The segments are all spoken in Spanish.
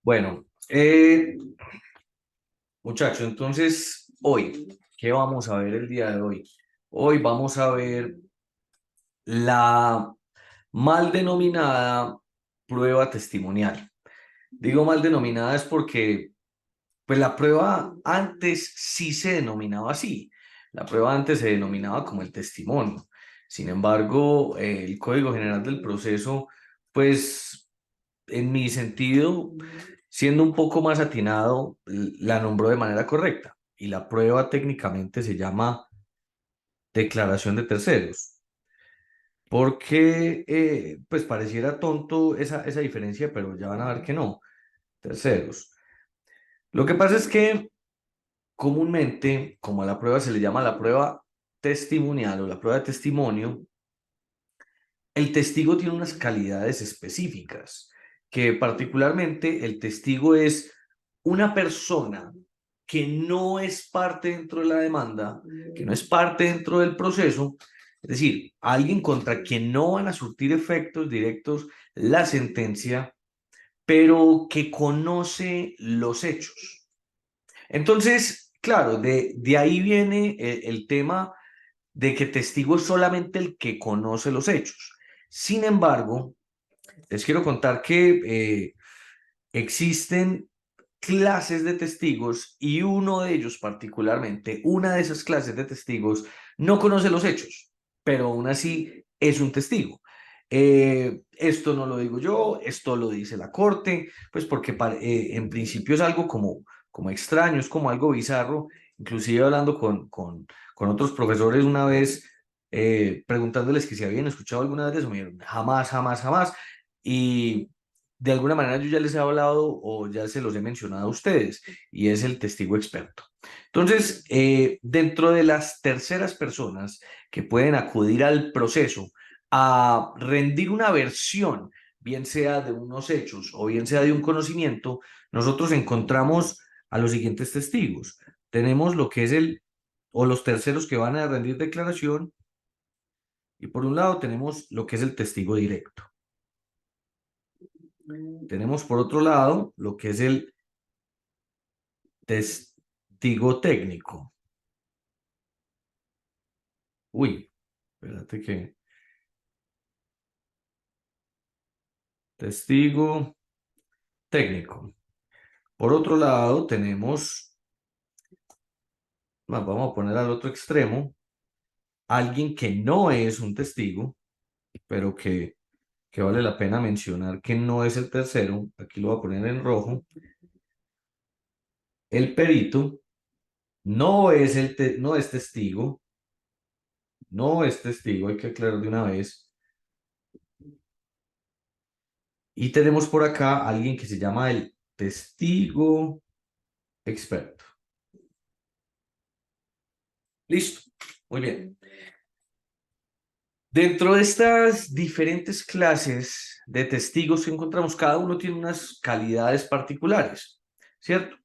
Bueno, muchachos, entonces hoy, ¿qué vamos a ver el día de hoy? Hoy vamos a ver la mal denominada prueba testimonial. Digo mal denominada es porque pues la prueba antes sí se denominaba así. La prueba antes se denominaba como el testimonio. Sin embargo, el Código General del Proceso, pues en mi sentido, siendo un poco más atinado, la nombró de manera correcta. Y la prueba técnicamente se llama declaración de terceros. Porque, pues pareciera tonto esa diferencia, pero ya van a ver que no. Terceros. Lo que pasa es que comúnmente, como a la prueba se le llama la prueba testimonial o la prueba de testimonio, el testigo tiene unas calidades específicas, que particularmente el testigo es una persona que no es parte dentro de la demanda, que no es parte dentro del proceso, es decir, alguien contra quien no van a surtir efectos directos la sentencia, pero que conoce los hechos. Entonces, claro, de ahí viene el tema de que testigo es solamente el que conoce los hechos. Sin embargo, les quiero contar que existen clases de testigos y uno de ellos particularmente, una de esas clases de testigos no conoce los hechos, pero aún así es un testigo. Esto no lo digo yo, esto lo dice la corte, pues porque en principio es algo como extraño, es como algo bizarro. Inclusive hablando con otros profesores una vez, preguntándoles que si habían escuchado alguna vez de eso, me dijeron, jamás, jamás, jamás. Y de alguna manera yo ya les he hablado o ya se los he mencionado a ustedes, y es el testigo experto. Entonces, dentro de las terceras personas que pueden acudir al proceso a rendir una versión, bien sea de unos hechos o bien sea de un conocimiento, nosotros encontramos a los siguientes testigos. Tenemos lo que es o los terceros que van a rendir declaración, y por un lado tenemos lo que es el testigo directo. Tenemos por otro lado lo que es el testigo técnico. Uy, espérate que... Testigo técnico. Por otro lado tenemos, vamos a poner al otro extremo, alguien que no es un testigo, pero que vale la pena mencionar que no es el tercero. Aquí lo voy a poner en rojo. El perito no es testigo, no es testigo, hay que aclarar de una vez. Y tenemos por acá a alguien que se llama el testigo experto. Listo, muy bien. Dentro de estas diferentes clases de testigos que encontramos, cada uno tiene unas calidades particulares, ¿cierto?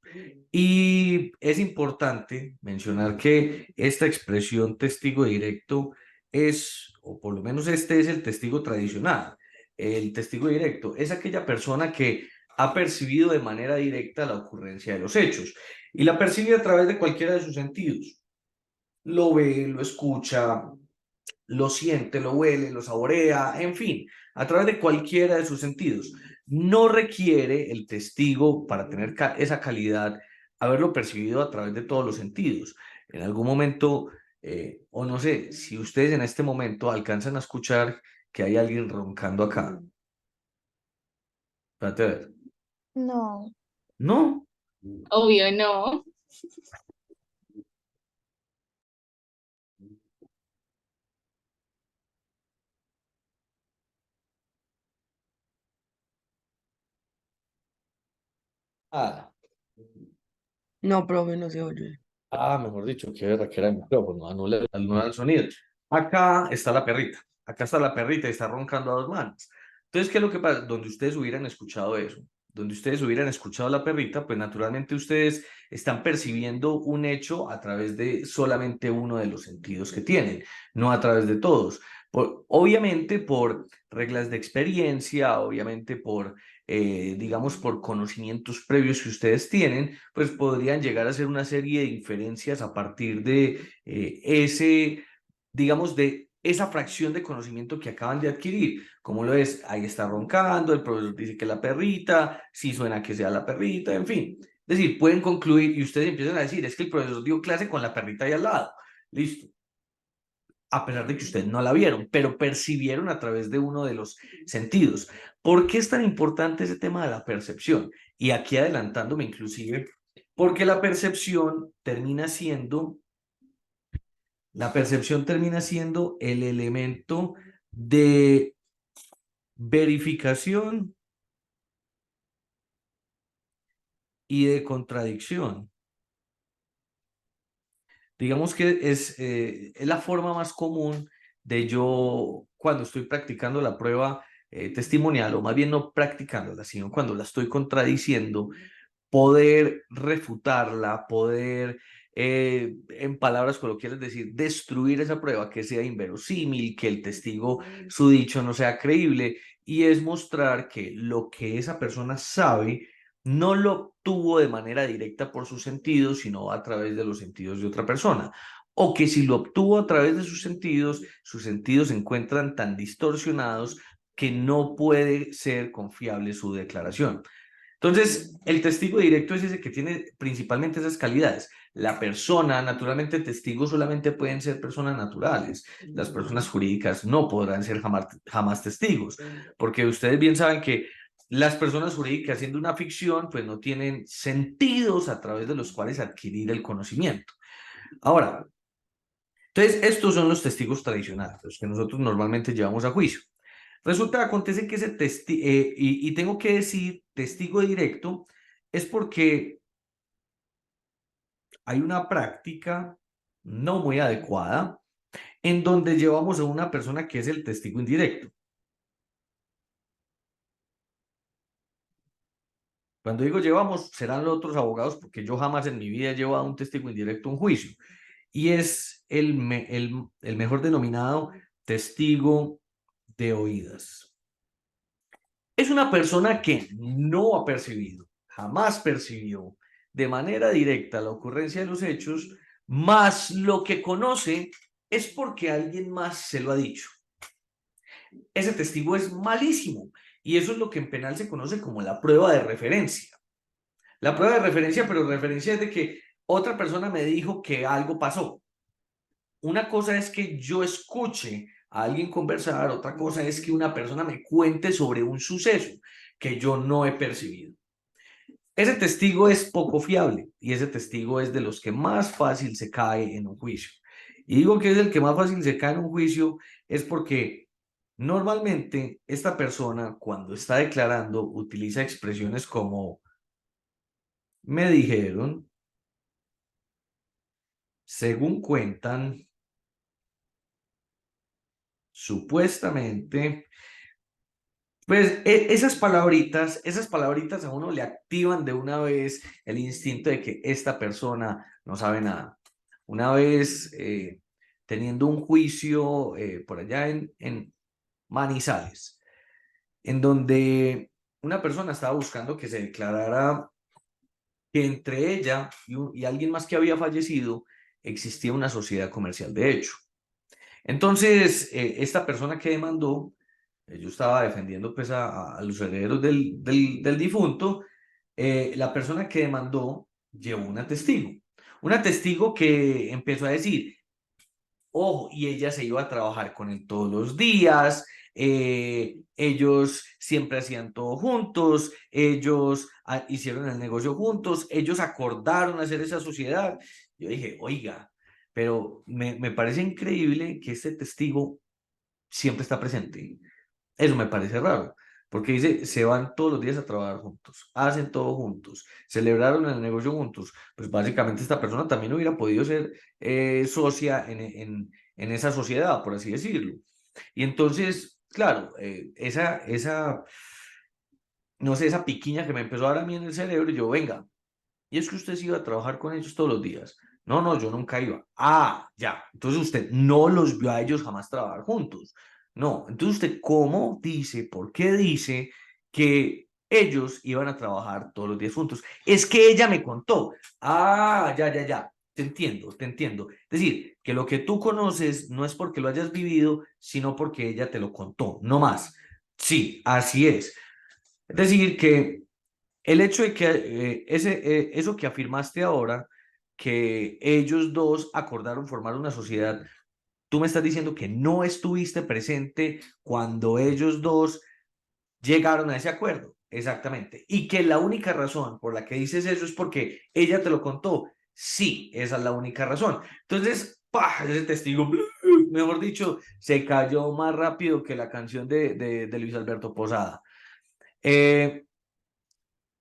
Y es importante mencionar que esta expresión testigo directo es, o por lo menos este es el testigo tradicional. El testigo directo es aquella persona que ha percibido de manera directa la ocurrencia de los hechos y la percibe a través de cualquiera de sus sentidos. Lo ve, lo escucha, lo siente, lo huele, lo saborea, en fin, a través de cualquiera de sus sentidos. No requiere el testigo para tener esa calidad haberlo percibido a través de todos los sentidos. En algún momento, o no sé, si ustedes en este momento alcanzan a escuchar que hay alguien roncando acá. Espérate a ver. No, No. obvio no. Ah, No, profe, no se oye. mejor dicho, que era el micrófono, anula el sonido. Acá está la perrita, acá está la perrita y está roncando a dos manos. Entonces, ¿qué es lo que pasa? Donde ustedes hubieran escuchado eso, donde ustedes hubieran escuchado a la perrita, pues naturalmente ustedes están percibiendo un hecho a través de solamente uno de los sentidos que tienen, no a través de todos. Obviamente por reglas de experiencia, obviamente por, digamos, por conocimientos previos que ustedes tienen, pues podrían llegar a ser una serie de inferencias a partir de digamos, de esa fracción de conocimiento que acaban de adquirir. Como lo es, ahí está roncando, el profesor dice que la perrita, sí suena que sea la perrita, en fin. Es decir, pueden concluir y ustedes empiezan a decir, es que el profesor dio clase con la perrita ahí al lado. Listo. A pesar de que ustedes no la vieron, pero percibieron a través de uno de los sentidos. ¿Por qué es tan importante ese tema de la percepción? Y aquí adelantándome inclusive, porque la percepción termina siendo el elemento de verificación y de contradicción. Digamos que es la forma más común de yo, cuando estoy practicando la prueba testimonial, o más bien no practicándola, sino cuando la estoy contradiciendo, poder refutarla, poder, en palabras coloquiales, decir, destruir esa prueba, que sea inverosímil, que el testigo, su dicho no sea creíble, y es mostrar que lo que esa persona sabe no lo obtuvo de manera directa por sus sentidos, sino a través de los sentidos de otra persona. O que si lo obtuvo a través de sus sentidos se encuentran tan distorsionados que no puede ser confiable su declaración. Entonces, el testigo directo es ese que tiene principalmente esas calidades. La persona, naturalmente, testigos solamente pueden ser personas naturales. Las personas jurídicas no podrán ser jamás testigos, porque ustedes bien saben que las personas jurídicas, siendo una ficción, pues no tienen sentidos a través de los cuales adquirir el conocimiento. Ahora, entonces, estos son los testigos tradicionales, los que nosotros normalmente llevamos a juicio. Resulta, acontece que ese testigo, y tengo que decir testigo directo, es porque hay una práctica no muy adecuada en donde llevamos a una persona que es el testigo indirecto. Cuando digo llevamos, serán los otros abogados, porque yo jamás en mi vida he llevado a un testigo indirecto a un juicio. Y es el mejor denominado testigo de oídas. Es una persona que no ha percibido, jamás percibió de manera directa la ocurrencia de los hechos, más lo que conoce es porque alguien más se lo ha dicho. Ese testigo es malísimo y eso es lo que en penal se conoce como la prueba de referencia. La prueba de referencia, pero referencia es de que otra persona me dijo que algo pasó. Una cosa es que yo escuche a alguien conversar, otra cosa es que una persona me cuente sobre un suceso que yo no he percibido. Ese testigo es poco fiable y ese testigo es de los que más fácil se cae en un juicio. Y digo que es el que más fácil se cae en un juicio es porque normalmente esta persona cuando está declarando utiliza expresiones como me dijeron, según cuentan, supuestamente. Pues esas palabritas a uno le activan de una vez el instinto de que esta persona no sabe nada. Una vez teniendo un juicio por allá en Manizales, en donde una persona estaba buscando que se declarara que entre ella y alguien más que había fallecido existía una sociedad comercial de hecho. Entonces, esta persona que demandó, yo estaba defendiendo pues a los herederos del difunto, la persona que demandó llevó una testigo que empezó a decir, ojo, y ella se iba a trabajar con él todos los días, ellos siempre hacían todo juntos, ellos hicieron el negocio juntos, ellos acordaron hacer esa sociedad. Yo dije, oiga, pero me parece increíble que este testigo siempre está presente. Eso me parece raro, porque dice, se van todos los días a trabajar juntos, hacen todo juntos, celebraron el negocio juntos. Pues básicamente esta persona también hubiera podido ser socia en esa sociedad, por así decirlo. Y entonces, claro, no sé, esa piquiña que me empezó a dar a mí en el cerebro, y yo, venga, y es que usted se iba a trabajar con ellos todos los días. No, no, yo nunca iba. Ah, ya. Entonces usted no los vio a ellos jamás trabajar juntos. No, entonces usted cómo dice, por qué dice que ellos iban a trabajar todos los días juntos. Es que ella me contó. Ah, ya, ya, ya. Te entiendo, te entiendo. Es decir, que lo que tú conoces no es porque lo hayas vivido, sino porque ella te lo contó, no más. Sí, así es. Es decir, que el hecho de que eso que afirmaste ahora, que ellos dos acordaron formar una sociedad, tú me estás diciendo que no estuviste presente cuando ellos dos llegaron a ese acuerdo. Exactamente. Y que la única razón por la que dices eso es porque ella te lo contó. Sí, esa es la única razón. Entonces, ¡pah! Ese testigo, mejor dicho, se cayó más rápido que la canción de Luis Alberto Posada. Eh,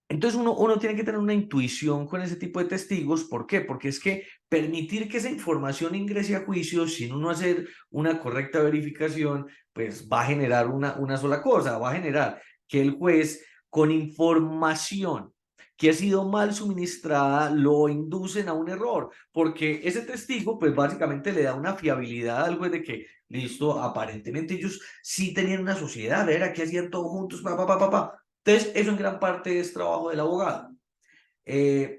entonces uno tiene que tener una intuición con ese tipo de testigos. ¿Por qué? Porque es que permitir que esa información ingrese a juicio sin uno hacer una correcta verificación, pues va a generar una sola cosa, va a generar que el juez con información que ha sido mal suministrada lo inducen a un error, porque ese testigo pues básicamente le da una fiabilidad al juez de que, listo, aparentemente ellos sí tenían una sociedad, era que hacían todo juntos, pa, pa, pa, pa, pa. Entonces, eso en gran parte es trabajo del abogado.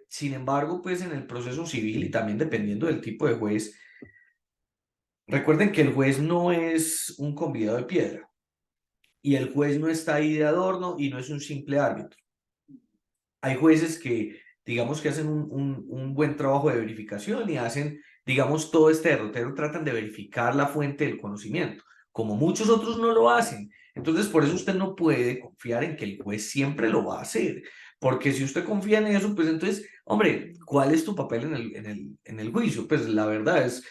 Sin embargo, pues en el proceso civil y también dependiendo del tipo de juez, recuerden que el juez no es un convidado de piedra y el juez no está ahí de adorno y no es un simple árbitro. Hay jueces que, digamos, que hacen un buen trabajo de verificación y hacen, digamos, todo este derrotero, tratan de verificar la fuente del conocimiento, como muchos otros no lo hacen. Entonces, por eso usted no puede confiar en que el juez siempre lo va a hacer, porque si usted confía en eso, pues entonces, hombre, ¿cuál es tu papel en el juicio? Pues la verdad es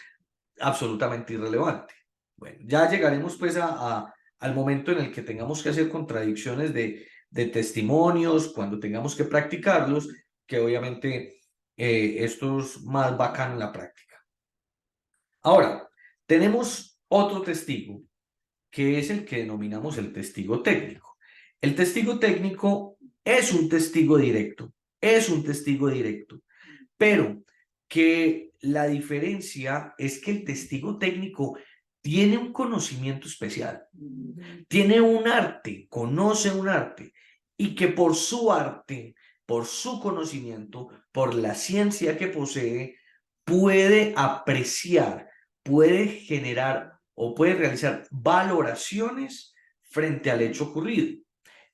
absolutamente irrelevante. Bueno, ya llegaremos pues al momento en el que tengamos que hacer contradicciones de testimonios, cuando tengamos que practicarlos, que obviamente esto es más bacano en la práctica. Ahora, tenemos otro testigo, que es el que denominamos el testigo técnico. El testigo técnico es un testigo directo, es un testigo directo, pero que la diferencia es que el testigo técnico tiene un conocimiento especial, tiene un arte, conoce un arte, y que por su arte, por su conocimiento, por la ciencia que posee, puede apreciar, puede generar o puede realizar valoraciones frente al hecho ocurrido.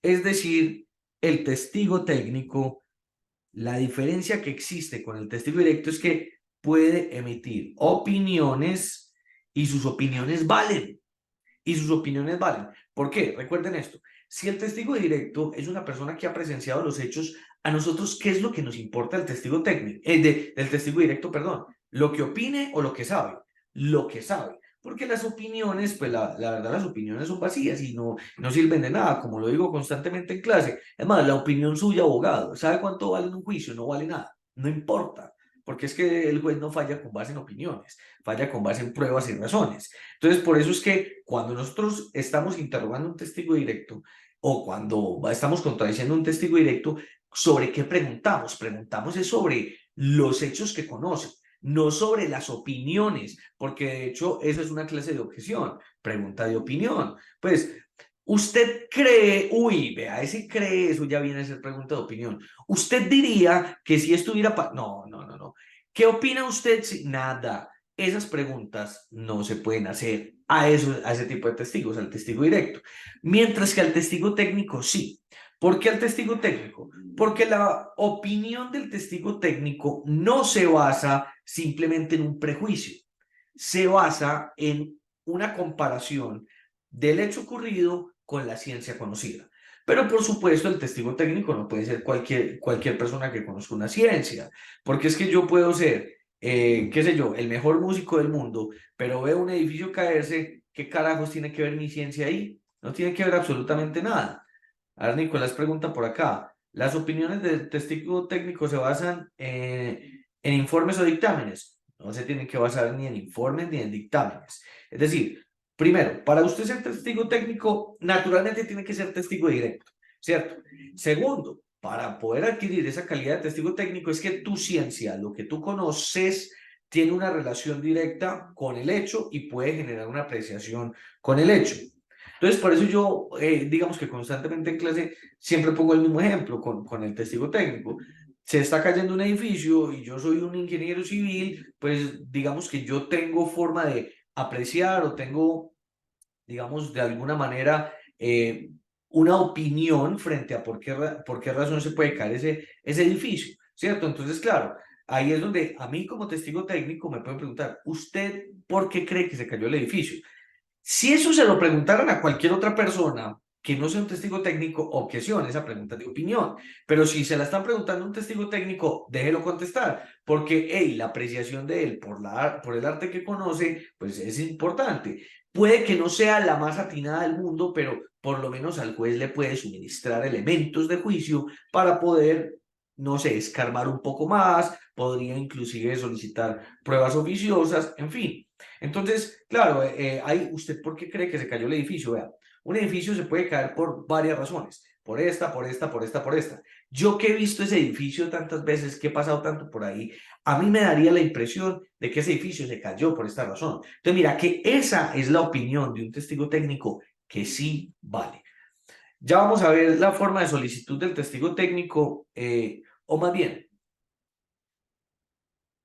Es decir, el testigo técnico, la diferencia que existe con el testigo directo es que puede emitir opiniones y sus opiniones valen. Y sus opiniones valen. ¿Por qué? Recuerden esto. Si el testigo directo es una persona que ha presenciado los hechos, a nosotros, ¿qué es lo que nos importa del testigo técnico? Del testigo directo, perdón. ¿Lo que opine o lo que sabe? Lo que sabe. Porque las opiniones, pues la verdad, las opiniones son vacías y no sirven de nada, como lo digo constantemente en clase. Es más, la opinión suya, abogado, ¿sabe cuánto vale en un juicio? No vale nada. No importa. Porque es que el juez no falla con base en opiniones, falla con base en pruebas y razones. Entonces, por eso es que cuando nosotros estamos interrogando a un testigo directo o cuando estamos contradiciendo a un testigo directo, ¿sobre qué preguntamos? Preguntamos es sobre los hechos que conoce, no sobre las opiniones, porque de hecho esa es una clase de objeción, pregunta de opinión. Pues, usted cree, uy, vea, ese cree, eso ya viene a ser pregunta de opinión. Usted diría que si estuviera, no, no, no, no. ¿Qué opina usted? Si nada, esas preguntas no se pueden hacer a ese tipo de testigos, al testigo directo. Mientras que al testigo técnico sí. ¿Por qué al testigo técnico? Porque la opinión del testigo técnico no se basa simplemente en un prejuicio, se basa en una comparación del hecho ocurrido con la ciencia conocida. Pero por supuesto el testigo técnico no puede ser cualquier persona que conozca una ciencia, porque es que yo puedo ser, qué sé yo, el mejor músico del mundo, pero veo un edificio caerse, ¿qué carajos tiene que ver mi ciencia ahí? No tiene que ver absolutamente nada. Ahora Nicolás pregunta por acá, ¿las opiniones del testigo técnico se basan en informes o dictámenes? No se tienen que basar ni en informes ni en dictámenes. Es decir, primero, para usted ser testigo técnico, naturalmente tiene que ser testigo directo, ¿cierto? Segundo, para poder adquirir esa calidad de testigo técnico es que tu ciencia, lo que tú conoces, tiene una relación directa con el hecho y puede generar una apreciación con el hecho. Entonces, por eso yo, digamos que constantemente en clase siempre pongo el mismo ejemplo con el testigo técnico. Se está cayendo un edificio y yo soy un ingeniero civil, pues digamos que yo tengo forma de apreciar o tengo, digamos, de alguna manera una opinión frente a por qué razón se puede caer ese edificio, ¿cierto? Entonces, claro, ahí es donde a mí como testigo técnico me pueden preguntar, ¿usted por qué cree que se cayó el edificio? Si eso se lo preguntaran a cualquier otra persona que no sea un testigo técnico, objeción, esa pregunta de opinión. Pero si se la están preguntando a un testigo técnico, déjelo contestar, porque hey, la apreciación de él por el arte que conoce, pues es importante. Puede que no sea la más atinada del mundo, pero por lo menos al juez le puede suministrar elementos de juicio para poder, no sé, escarbar un poco más, podría inclusive solicitar pruebas oficiosas, en fin. Entonces, claro, ¿usted por qué cree que se cayó el edificio? Vea, un edificio se puede caer por varias razones, por esta, por esta, por esta, por esta. Yo que he visto ese edificio tantas veces, que he pasado tanto por ahí, a mí me daría la impresión de que ese edificio se cayó por esta razón. Entonces, mira, que esa es la opinión de un testigo técnico que sí vale. Ya vamos a ver la forma de solicitud del testigo técnico, o más bien,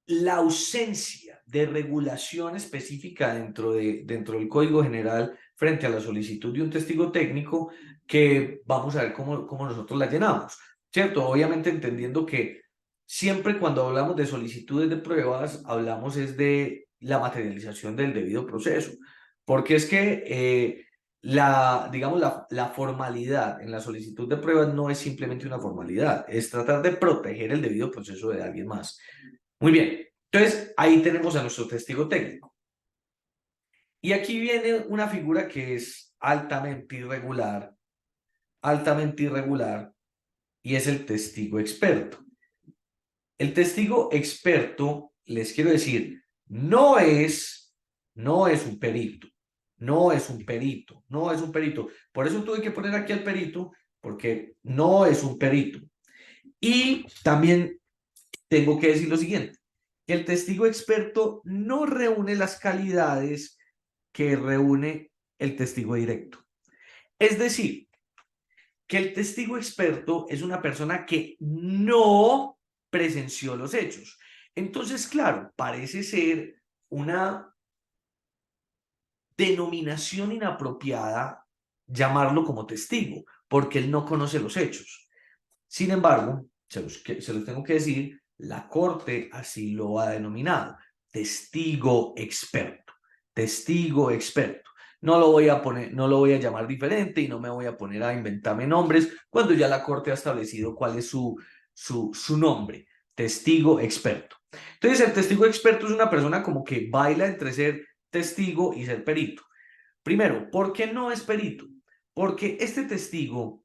la ausencia de regulación específica dentro del Código General frente a la solicitud de un testigo técnico, que vamos a ver cómo nosotros la llenamos, ¿cierto? Obviamente entendiendo que siempre cuando hablamos de solicitudes de pruebas, hablamos es de la materialización del debido proceso, porque es que digamos, la formalidad en la solicitud de pruebas no es simplemente una formalidad, es tratar de proteger el debido proceso de alguien más. Muy bien, entonces ahí tenemos a nuestro testigo técnico. Y aquí viene una figura que es altamente irregular, y es el testigo experto. El testigo experto, les quiero decir, no es un perito, no es un perito, no es un perito. Por eso tuve que poner aquí al perito, porque no es un perito. Y también tengo que decir lo siguiente, que el testigo experto no reúne las calidades que reúne el testigo directo. Es decir, que el testigo experto es una persona que no presenció los hechos. Entonces, claro, parece ser una denominación inapropiada llamarlo como testigo, porque él no conoce los hechos. Sin embargo, se los tengo que decir, la Corte así lo ha denominado, testigo experto, testigo experto. No lo voy a poner, no lo voy a llamar diferente y no me voy a poner a inventarme nombres cuando ya la Corte ha establecido cuál es su nombre, testigo experto. Entonces, el testigo experto es una persona como que baila entre ser testigo y ser perito. Primero, ¿por qué no es perito? Porque este testigo,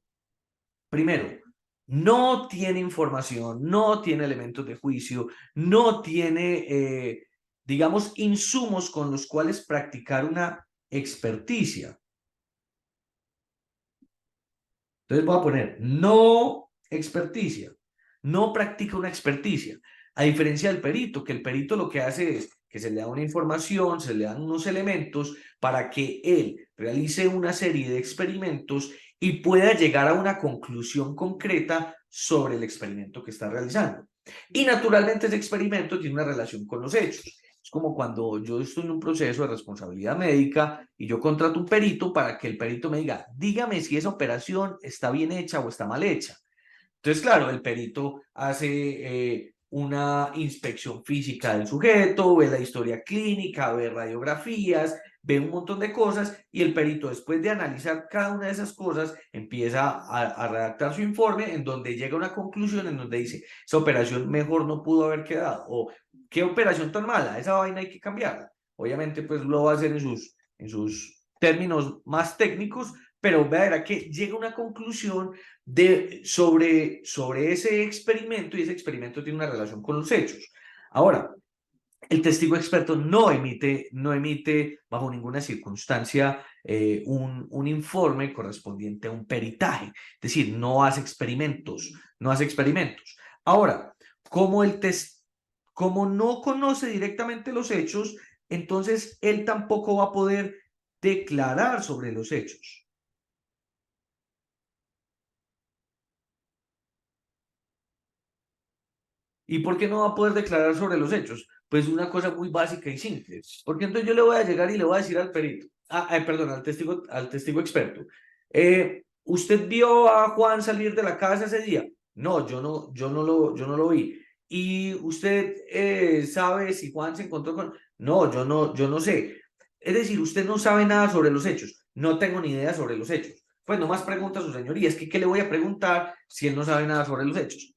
primero, no tiene información, no tiene elementos de juicio, no tiene, digamos, insumos con los cuales practicar una experticia. Entonces voy a poner no experticia, no practica una experticia. A diferencia del perito, que el perito lo que hace es que se le da una información, se le dan unos elementos para que él realice una serie de experimentos y pueda llegar a una conclusión concreta sobre el experimento que está realizando. Y naturalmente ese experimento tiene una relación con los hechos. Es como cuando yo estoy en un proceso de responsabilidad médica y yo contrato un perito para que el perito me diga, dígame si esa operación está bien hecha o está mal hecha. Entonces, claro, el perito hace una inspección física del sujeto, ve la historia clínica, ve radiografías, ve un montón de cosas, y el perito, después de analizar cada una de esas cosas, empieza a redactar su informe en donde llega a una conclusión en donde dice, esa operación mejor no pudo haber quedado, o qué operación tan mala, esa vaina hay que cambiarla. Obviamente, pues lo va a hacer en sus términos más técnicos, pero verá que llega a una conclusión sobre ese experimento, y ese experimento tiene una relación con los hechos. Ahora, el testigo experto no emite bajo ninguna circunstancia un informe correspondiente a un peritaje, es decir, no hace experimentos, no hace experimentos. Ahora, ¿cómo como no conoce directamente los hechos, entonces él tampoco va a poder declarar sobre los hechos. ¿Y por qué no va a poder declarar sobre los hechos? Pues una cosa muy básica y simple. Porque entonces yo le voy a llegar y le voy a decir al perito, perdón, al testigo experto, ¿usted vio a Juan salir de la casa ese día? No, yo no lo vi. ¿Y usted sabe si Juan se encontró con...? No, yo no sé. Es decir, usted no sabe nada sobre los hechos. No tengo ni idea sobre los hechos. Pues nomás pregunta a su señoría, es que ¿qué le voy a preguntar si él no sabe nada sobre los hechos?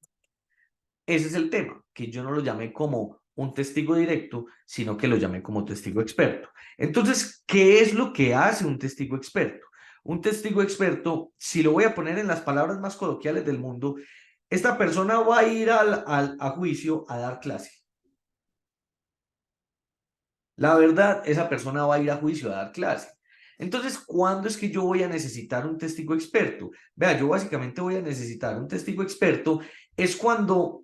Ese es el tema, que yo no lo llamé como un testigo directo, sino que lo llamé como testigo experto. Entonces, ¿qué es lo que hace un testigo experto? Un testigo experto, si lo voy a poner en las palabras más coloquiales del mundo, esta persona va a ir a juicio a dar clase. La verdad, esa persona va a ir a juicio a dar clase. Entonces, ¿cuándo es que yo voy a necesitar un testigo experto? Vea, yo básicamente voy a necesitar un testigo experto es cuando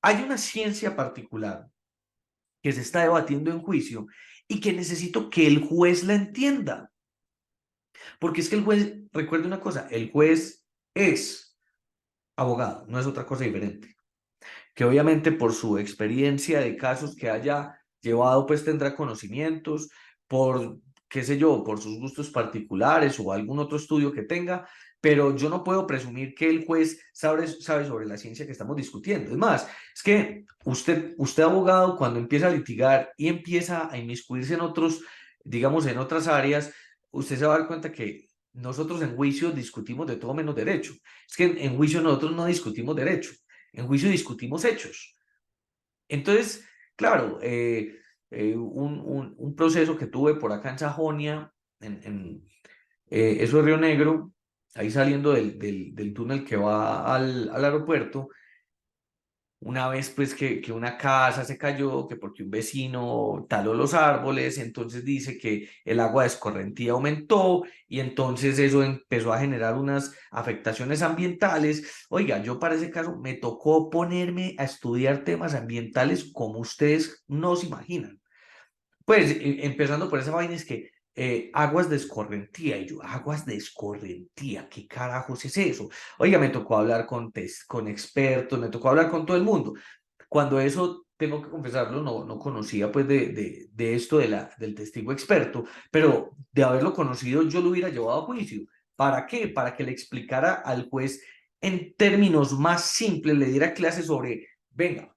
hay una ciencia particular que se está debatiendo en juicio y que necesito que el juez la entienda. Porque es que el juez, recuerde una cosa, el juez es abogado, no es otra cosa diferente. Que obviamente por su experiencia de casos que haya llevado, pues tendrá conocimientos, por, qué sé yo, por sus gustos particulares o algún otro estudio que tenga, pero yo no puedo presumir que el juez sabe sobre la ciencia que estamos discutiendo. Es más, es que usted abogado, cuando empieza a litigar y empieza a inmiscuirse en otros, digamos, en otras áreas, usted se va a dar cuenta que nosotros en juicio discutimos de todo menos derecho. Es que en juicio nosotros no discutimos derecho. En juicio discutimos hechos. Entonces, claro, un proceso que tuve por acá en Sajonia, eso es Río Negro, ahí saliendo del túnel que va al aeropuerto, una vez pues que una casa se cayó, que porque un vecino taló los árboles, entonces dice que el agua de escorrentía aumentó y entonces eso empezó a generar unas afectaciones ambientales. Oiga, yo para ese caso me tocó ponerme a estudiar temas ambientales como ustedes no se imaginan. Pues empezando por esa vaina es que aguas de escorrentía, y yo, aguas de escorrentía, ¿qué carajos es eso? Oiga, me tocó hablar con expertos, me tocó hablar con todo el mundo. Cuando eso, tengo que confesarlo, no conocía pues de esto del testigo experto, pero de haberlo conocido yo lo hubiera llevado a juicio. ¿Para qué? Para que le explicara al juez en términos más simples, le diera clases sobre, venga,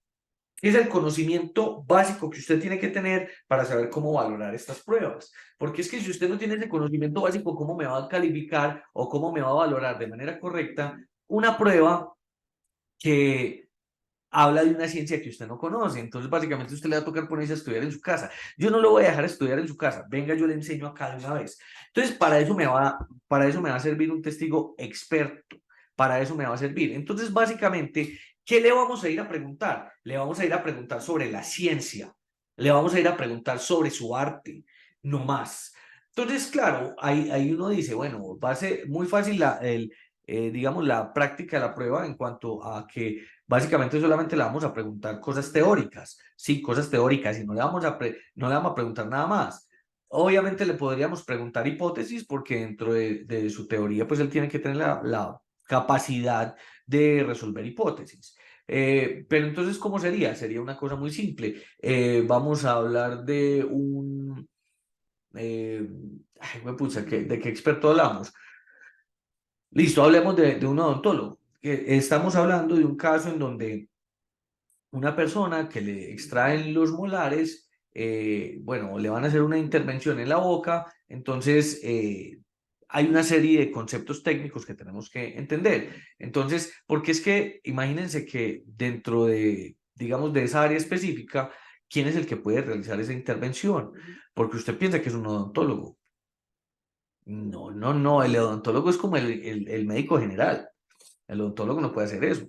es el conocimiento básico que usted tiene que tener para saber cómo valorar estas pruebas. Porque es que si usted no tiene ese conocimiento básico, ¿cómo me va a calificar o cómo me va a valorar de manera correcta una prueba que habla de una ciencia que usted no conoce? Entonces, básicamente, usted le va a tocar ponerse a estudiar en su casa. Yo no lo voy a dejar estudiar en su casa. Venga, yo le enseño acá de una vez. Entonces, para eso me va a servir un testigo experto. Para eso me va a servir. Entonces, básicamente, ¿qué le vamos a ir a preguntar? Le vamos a ir a preguntar sobre la ciencia. Le vamos a ir a preguntar sobre su arte. No más. Entonces, claro, ahí uno dice, bueno, va a ser muy fácil digamos, la práctica de la prueba en cuanto a que básicamente solamente le vamos a preguntar cosas teóricas, sí, cosas teóricas, y no le vamos a preguntar nada más. Obviamente le podríamos preguntar hipótesis porque dentro de su teoría, pues él tiene que tener la capacidad de resolver hipótesis. Pero entonces, ¿cómo sería? Sería una cosa muy simple. Vamos a hablar de pucha, ¿de qué experto hablamos? Listo, hablemos de un odontólogo. Estamos hablando de un caso en donde una persona que le extraen los molares, bueno, le van a hacer una intervención en la boca, entonces hay una serie de conceptos técnicos que tenemos que entender. Entonces, porque es que imagínense que dentro de, digamos, de esa área específica, ¿quién es el que puede realizar esa intervención? Porque usted piensa que es un odontólogo. No, el odontólogo es como el médico general. El odontólogo no puede hacer eso.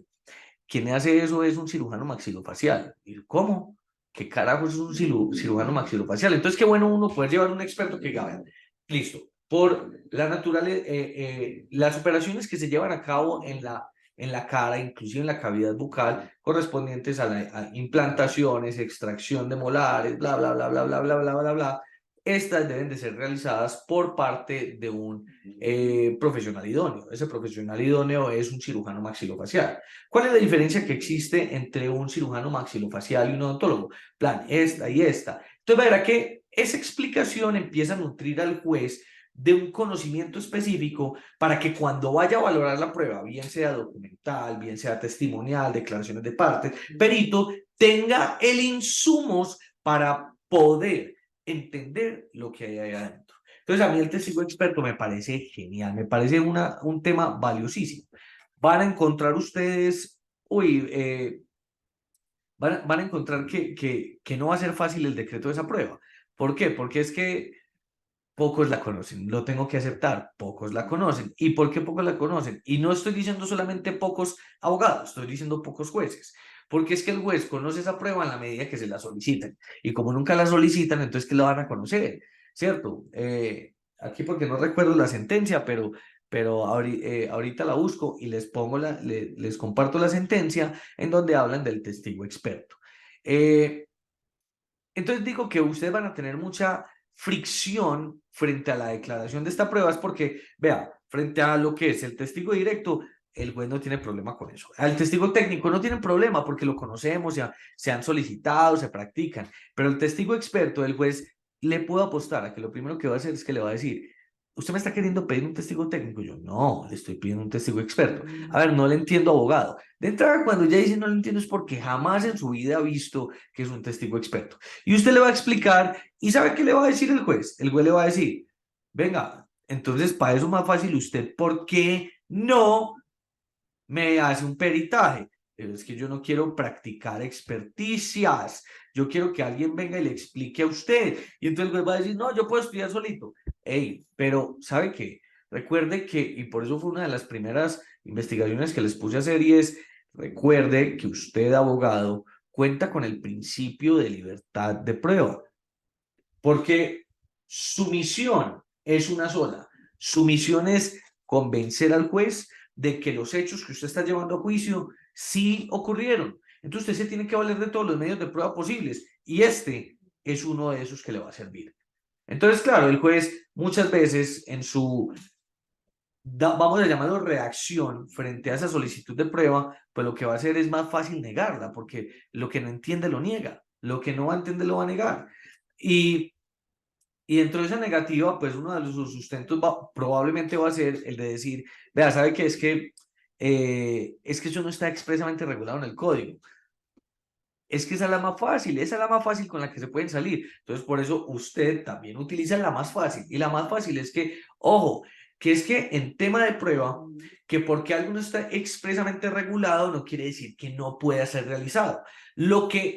Quien hace eso es un cirujano maxilofacial. ¿Y cómo? ¿Qué carajo es un cirujano maxilofacial? Entonces, qué bueno uno poder llevar un experto que diga, "Vean, listo, por la naturaleza, las operaciones que se llevan a cabo en la cara, inclusive en la cavidad bucal, correspondientes a implantaciones, extracción de molares, bla, bla, bla, bla, bla, bla, bla, bla, bla. Estas deben de ser realizadas por parte de un profesional idóneo. Ese profesional idóneo es un cirujano maxilofacial. ¿Cuál es la diferencia que existe entre un cirujano maxilofacial y un odontólogo? Plan, esta y esta. Entonces, verá que esa explicación empieza a nutrir al juez de un conocimiento específico para que cuando vaya a valorar la prueba, bien sea documental, bien sea testimonial, declaraciones de parte, perito, tenga el insumos para poder entender lo que hay ahí adentro. Entonces, a mí el testigo experto me parece genial, me parece un tema valiosísimo. Van a encontrar ustedes, van a encontrar que no va a ser fácil el decreto de esa prueba. ¿Por qué? Porque es que pocos la conocen, lo tengo que aceptar, pocos la conocen. ¿Y por qué pocos la conocen? Y no estoy diciendo solamente pocos abogados, estoy diciendo pocos jueces, porque es que el juez conoce esa prueba en la medida que se la solicitan. Y como nunca la solicitan, entonces ¿qué la van a conocer? ¿Cierto? Aquí porque no recuerdo la sentencia, pero ahorita la busco y les pongo les comparto la sentencia en donde hablan del testigo experto. Entonces digo que ustedes van a tener mucha fricción frente a la declaración de esta prueba, es porque, vea, frente a lo que es el testigo directo, el juez no tiene problema con eso. Al testigo técnico no tienen problema porque lo conocemos, ya se han solicitado, se practican, pero el testigo experto, el juez le puedo apostar a que lo primero que va a hacer es que le va a decir, ¿usted me está queriendo pedir un testigo técnico? Yo, no, le estoy pidiendo un testigo experto. A ver, no le entiendo, abogado. De entrada, cuando ya dice no le entiendo es porque jamás en su vida ha visto que es un testigo experto. Y usted le va a explicar, ¿y sabe qué le va a decir el juez? El juez le va a decir, venga, entonces para eso más fácil usted, ¿por qué no me hace un peritaje? Pero es que yo no quiero practicar experticias, yo quiero que alguien venga y le explique a usted. Y entonces el juez va a decir, no, yo puedo estudiar solito. Ey, pero ¿sabe qué? Recuerde que, y por eso fue una de las primeras investigaciones que les puse a hacer, y es, recuerde que usted, abogado, cuenta con el principio de libertad de prueba, porque su misión es una sola. Su misión es convencer al juez de que los hechos que usted está llevando a juicio sí ocurrieron. Entonces usted se tiene que valer de todos los medios de prueba posibles, y este es uno de esos que le va a servir. Entonces, claro, el juez muchas veces en su, vamos a llamarlo reacción frente a esa solicitud de prueba, pues lo que va a hacer es más fácil negarla, porque lo que no entiende lo niega, lo que no va a entender lo va a negar. Y dentro de esa negativa, pues uno de los sustentos probablemente va a ser el de decir, vea, ¿sabe qué? Es que eso no está expresamente regulado en el código. Es que esa es la más fácil, esa es la más fácil con la que se pueden salir. Entonces, por eso usted también utiliza la más fácil. Y la más fácil es que, ojo, que es que en tema de prueba, que porque algo no está expresamente regulado no quiere decir que no pueda ser realizado.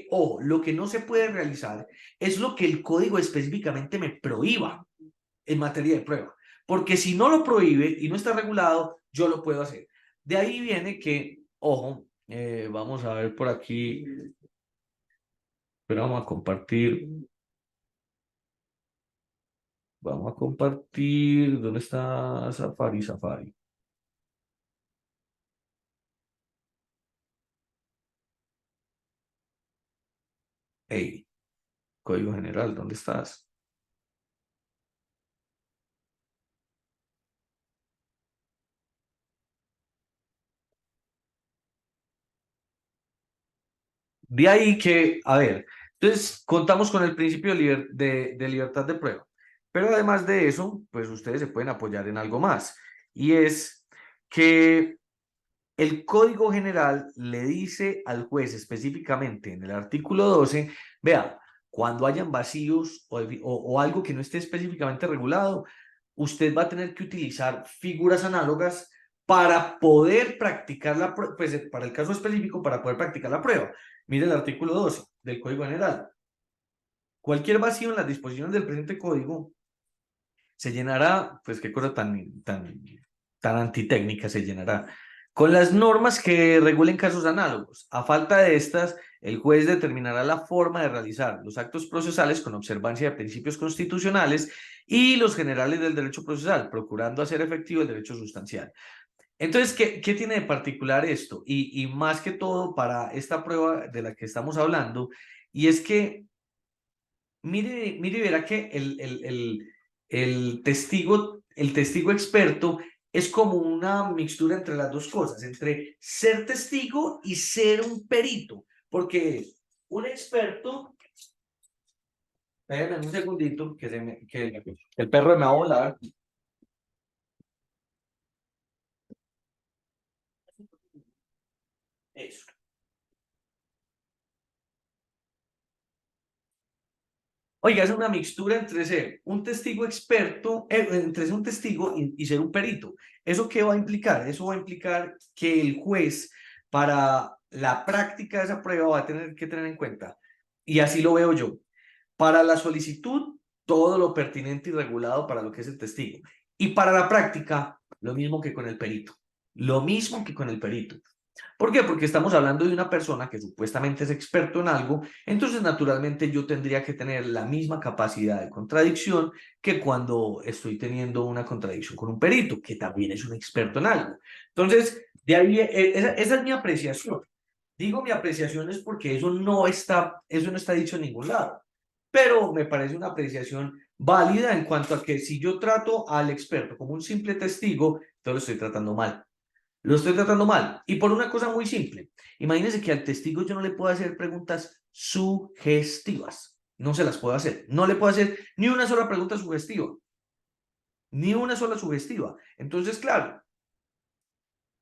Ojo, lo que no se puede realizar es lo que el código específicamente me prohíba en materia de prueba. Porque si no lo prohíbe y no está regulado, yo lo puedo hacer. De ahí viene que, ojo, vamos a ver por aquí. Pero vamos a compartir. Vamos a compartir. ¿Dónde está Safari? Safari. Hey, código general, ¿dónde estás? De ahí que, a ver, entonces contamos con el principio de libertad de prueba. Pero además de eso, pues ustedes se pueden apoyar en algo más. Y es que el Código General le dice al juez específicamente en el artículo 12, vea, cuando hayan vacíos o algo que no esté específicamente regulado, usted va a tener que utilizar figuras análogas para poder practicar pues para el caso específico, para poder practicar la prueba. Mire el artículo 12 del Código General. Cualquier vacío en las disposiciones del presente código se llenará, pues qué cosa tan antitécnica se llenará, con las normas que regulen casos análogos. A falta de estas, el juez determinará la forma de realizar los actos procesales con observancia de principios constitucionales y los generales del derecho procesal, procurando hacer efectivo el derecho sustancial. Entonces, ¿qué tiene de particular esto? Y más que todo para esta prueba de la que estamos hablando, y es que mire y verá que el testigo experto es como una mixtura entre las dos cosas, entre ser testigo y ser un perito, porque un experto, espérenme un segundito, que el perro me va a volar. Eso. Oiga, es una mixtura entre ser un testigo experto, entre ser un testigo y ser un perito. ¿Eso qué va a implicar? Eso va a implicar que el juez, para la práctica de esa prueba, va a tener que tener en cuenta, y así lo veo yo, para la solicitud, todo lo pertinente y regulado para lo que es el testigo. Y para la práctica, lo mismo que con el perito. Lo mismo que con el perito. ¿Por qué? Porque estamos hablando de una persona que supuestamente es experto en algo, entonces naturalmente yo tendría que tener la misma capacidad de contradicción que cuando estoy teniendo una contradicción con un perito, que también es un experto en algo. Entonces, de ahí, esa es mi apreciación. Digo mi apreciación es porque eso no está dicho en ningún lado, pero me parece una apreciación válida en cuanto a que si yo trato al experto como un simple testigo, entonces lo estoy tratando mal. Lo estoy tratando mal. Y por una cosa muy simple. Imagínense que al testigo yo no le puedo hacer preguntas sugestivas. No se las puedo hacer. No le puedo hacer ni una sola pregunta sugestiva. Ni una sola sugestiva. Entonces, claro,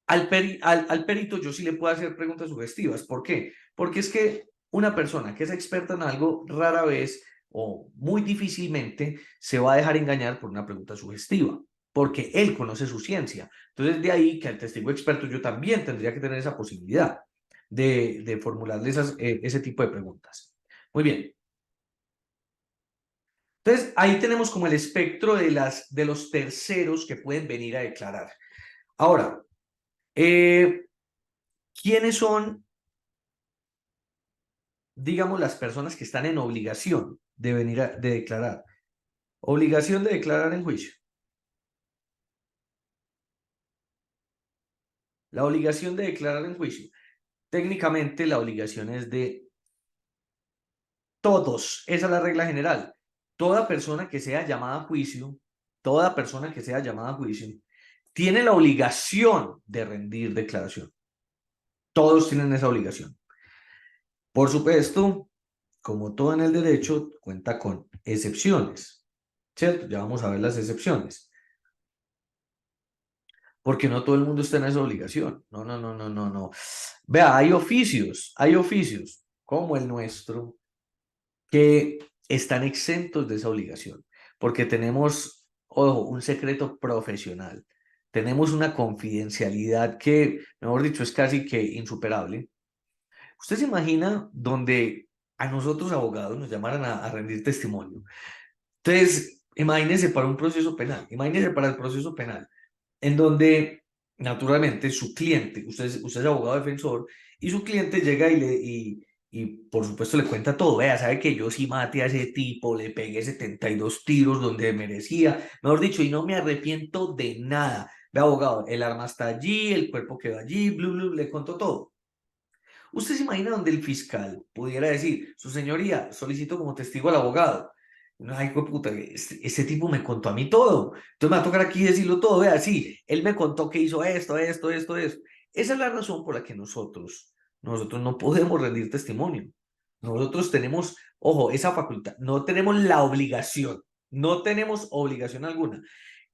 al perito yo sí le puedo hacer preguntas sugestivas. ¿Por qué? Porque es que una persona que es experta en algo rara vez o muy difícilmente se va a dejar engañar por una pregunta sugestiva, porque él conoce su ciencia. Entonces, de ahí que al testigo experto yo también tendría que tener esa posibilidad de formularle ese tipo de preguntas. Muy bien. Entonces, ahí tenemos como el espectro de los terceros que pueden venir a declarar. Ahora, ¿quiénes son, digamos, las personas que están en obligación de venir de declarar? Obligación de declarar en juicio. La obligación de declarar en juicio. Técnicamente la obligación es de todos. Esa es la regla general. Toda persona que sea llamada a juicio, toda persona que sea llamada a juicio, tiene la obligación de rendir declaración. Todos tienen esa obligación. Por supuesto, como todo en el derecho, cuenta con excepciones, ¿cierto? Ya vamos a ver las excepciones. Porque no todo el mundo está en esa obligación. No, no, no, no, no, no. Vea, hay oficios como el nuestro que están exentos de esa obligación, porque tenemos, ojo, un secreto profesional, tenemos una confidencialidad que, mejor dicho, es casi que insuperable. ¿Usted se imagina donde a nosotros abogados nos llamaran a rendir testimonio? Entonces, imagínese para un proceso penal, imagínese para el proceso penal en donde naturalmente su cliente, usted es abogado defensor, y su cliente llega y por supuesto le cuenta todo. Vea, sabe que yo sí maté a ese tipo, le pegué 72 tiros donde merecía, mejor dicho, y no me arrepiento de nada. Ve, abogado, el arma está allí, el cuerpo quedó allí, blu, blu, le contó todo. ¿Usted se imagina donde el fiscal pudiera decir, su señoría, solicito como testigo al abogado? No, ay, hijo de puta, ese tipo me contó a mí todo. Entonces me va a tocar aquí decirlo todo. Vea, sí, él me contó que hizo esto, esto, esto, esto. Esa es la razón por la que nosotros no podemos rendir testimonio. Nosotros tenemos, ojo, esa facultad, no tenemos la obligación, no tenemos obligación alguna.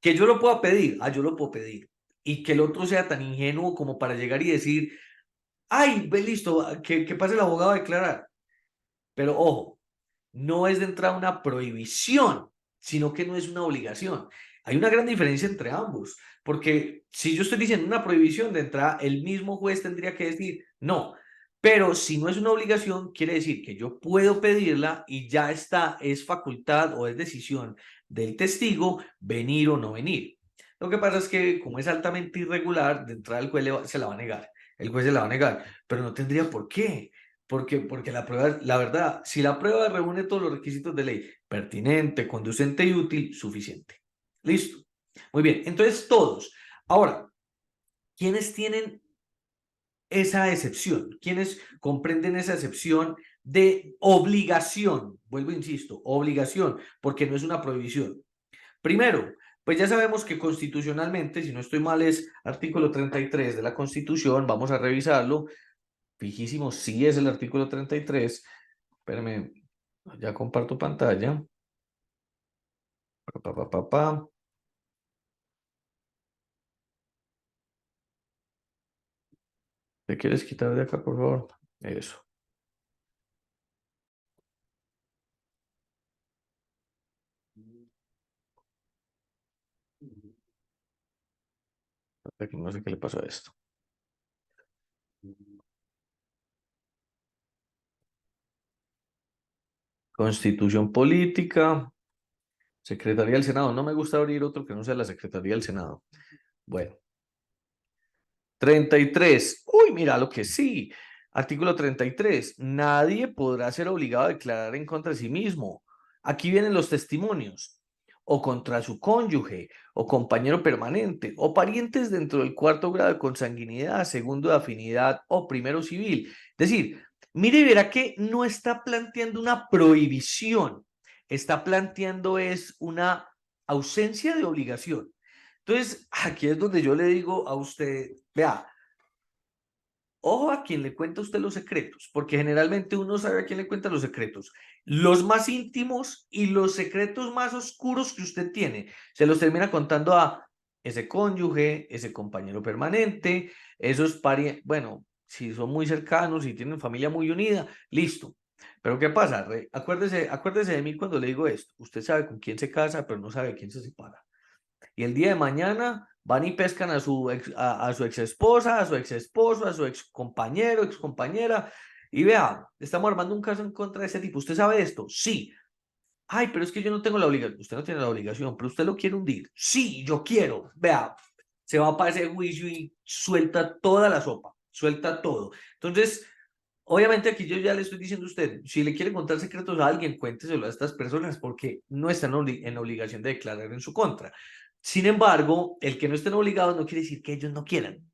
Que yo lo pueda pedir, yo lo puedo pedir. Y que el otro sea tan ingenuo como para llegar y decir, ay, ve listo, que pase el abogado a declarar. Pero ojo, no es de entrada una prohibición, sino que no es una obligación. Hay una gran diferencia entre ambos, porque si yo estoy diciendo una prohibición de entrada, el mismo juez tendría que decir no. Pero si no es una obligación, quiere decir que yo puedo pedirla y ya está, es facultad o es decisión del testigo venir o no venir. Lo que pasa es que como es altamente irregular, de entrada el juez se la va a negar. El juez se la va a negar, pero no tendría por qué. Porque la prueba, la verdad, si la prueba reúne todos los requisitos de ley, pertinente, conducente y útil, suficiente. Listo. Muy bien, entonces todos. Ahora, ¿quiénes tienen esa excepción? ¿Quiénes comprenden esa excepción de obligación? Vuelvo, insisto, obligación, porque no es una prohibición. Primero, pues ya sabemos que constitucionalmente, si no estoy mal, es artículo 33 de la Constitución, vamos a revisarlo. Fijísimo, sí es el artículo 33. Espérame, ya comparto pantalla. Pa, pa, pa, pa, pa. ¿Te quieres quitar de acá, por favor? Eso. No sé qué le pasó a esto. Constitución política. Secretaría del Senado. No me gusta abrir otro que no sea la Secretaría del Senado. Bueno. 33. Uy, mira lo que sí. Artículo 33. Nadie podrá ser obligado a declarar en contra de sí mismo. Aquí vienen los testimonios. O contra su cónyuge, o compañero permanente, o parientes dentro del cuarto grado de consanguinidad, segundo de afinidad o primero civil. Es decir, mire y verá que no está planteando una prohibición, está planteando es una ausencia de obligación. Entonces, aquí es donde yo le digo a usted, vea, ojo a quien le cuenta a usted los secretos, porque generalmente uno sabe a quién le cuenta los secretos. Los más íntimos y los secretos más oscuros que usted tiene, se los termina contando a ese cónyuge, ese compañero permanente, esos parientes, bueno, si son muy cercanos, si tienen familia muy unida, listo. Pero ¿qué pasa? Acuérdese de mí cuando le digo esto. Usted sabe con quién se casa, pero no sabe quién se separa. Y el día de mañana van y pescan a su ex esposa, a su ex esposo, a su ex compañero, ex compañera. Y vea, estamos armando un caso en contra de ese tipo. ¿Usted sabe esto? Sí. Ay, pero es que yo no tengo la obligación. Usted no tiene la obligación, pero usted lo quiere hundir. Sí, yo quiero. Vea, se va para ese juicio y suelta toda la sopa, suelta todo. Entonces, obviamente aquí yo ya le estoy diciendo a usted, si le quiere contar secretos a alguien, cuénteselo a estas personas porque no están en obligación de declarar en su contra. Sin embargo, el que no estén obligados no quiere decir que ellos no quieran.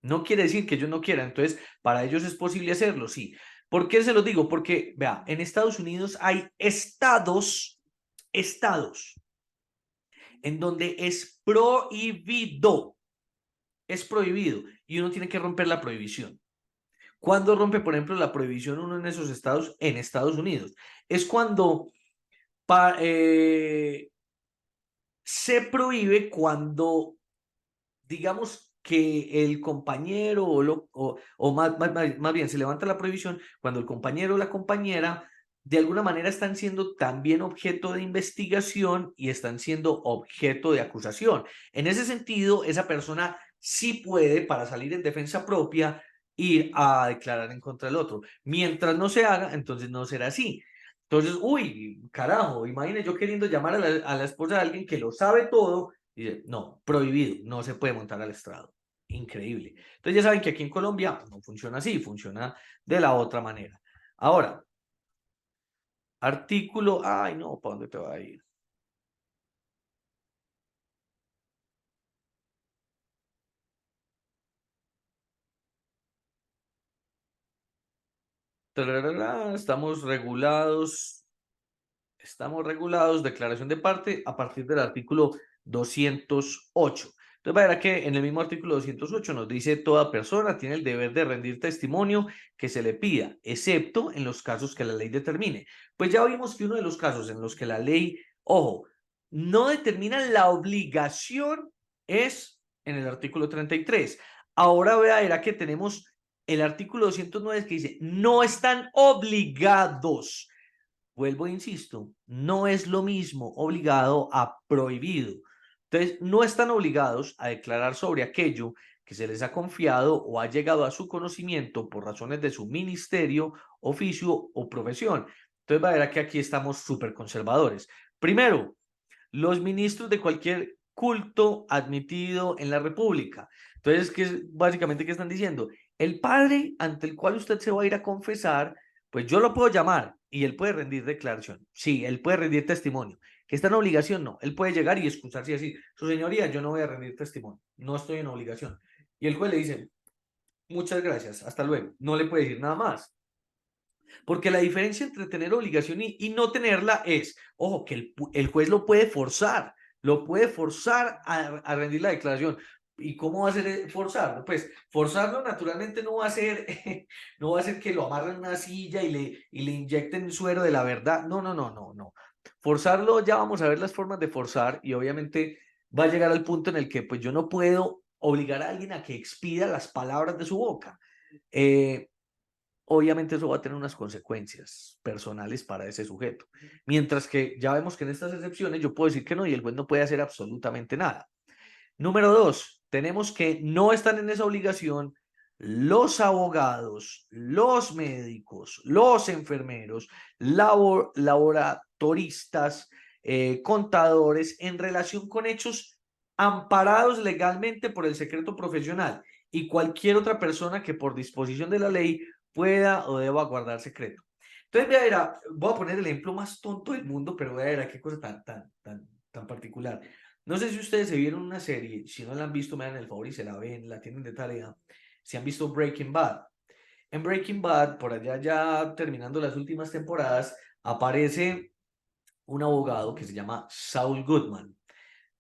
No quiere decir que ellos no quieran. Entonces, para ellos es posible hacerlo, sí. ¿Por qué se lo digo? Porque, vea, en Estados Unidos hay estados en donde es prohibido y uno tiene que romper la prohibición. ¿Cuándo rompe, por ejemplo, la prohibición uno en esos estados? En Estados Unidos. Es cuando se prohíbe cuando, digamos, que el compañero o más bien se levanta la prohibición cuando el compañero o la compañera de alguna manera están siendo también objeto de investigación y están siendo objeto de acusación. En ese sentido, esa persona sí puede, para salir en defensa propia, ir a declarar en contra del otro. Mientras no se haga, entonces no será así. Entonces, uy, carajo, imagine yo queriendo llamar a la esposa de alguien que lo sabe todo y dice, no, prohibido, no se puede montar al estrado. Increíble. Entonces ya saben que aquí en Colombia no funciona así, funciona de la otra manera. Ahora, artículo, ay no, ¿para dónde te va a ir? Tararara, estamos regulados, declaración de parte a partir del artículo 208. Entonces, verá que en el mismo artículo 208 nos dice toda persona tiene el deber de rendir testimonio que se le pida, excepto en los casos que la ley determine. Pues ya vimos que uno de los casos en los que la ley, ojo, no determina la obligación es en el artículo 33. Ahora verá que tenemos el artículo 209 que dice, no están obligados. Vuelvo e insisto, no es lo mismo obligado a prohibido. Entonces, no están obligados a declarar sobre aquello que se les ha confiado o ha llegado a su conocimiento por razones de su ministerio, oficio o profesión. Entonces, va a ver que aquí estamos súper conservadores. Primero, los ministros de cualquier culto admitido en la República. Entonces, básicamente, ¿qué están diciendo? El padre ante el cual usted se va a ir a confesar, pues yo lo puedo llamar y él puede rendir declaración. Sí, él puede rendir testimonio. ¿Que está en obligación? No. Él puede llegar y excusarse y decir, su señoría, yo no voy a rendir testimonio. No estoy en obligación. Y el juez le dice, muchas gracias, hasta luego. No le puede decir nada más. Porque la diferencia entre tener obligación y no tenerla es, ojo, que el juez lo puede forzar a rendir la declaración. ¿Y cómo va a ser forzarlo? Pues forzarlo naturalmente no va a ser, no va a ser que lo amarren a una silla y le inyecten suero de la verdad. No, no, no, no, no. Forzarlo, ya vamos a ver las formas de forzar y obviamente va a llegar al punto en el que pues yo no puedo obligar a alguien a que expida las palabras de su boca. Obviamente eso va a tener unas consecuencias personales para ese sujeto. Mientras que ya vemos que en estas excepciones yo puedo decir que no y el juez no puede hacer absolutamente nada. Número 2, tenemos que no están en esa obligación los abogados, los médicos, los enfermeros, laboratoristas, contadores en relación con hechos amparados legalmente por el secreto profesional y cualquier otra persona que por disposición de la ley pueda o deba guardar secreto. Entonces, vea, voy a poner el ejemplo más tonto del mundo, pero vea, qué cosa tan particular. No sé si ustedes se vieron una serie, si no la han visto, me dan el favor y se la ven, la tienen de tarea. Si han visto Breaking Bad. En Breaking Bad, por allá ya terminando las últimas temporadas, aparece un abogado que se llama Saul Goodman.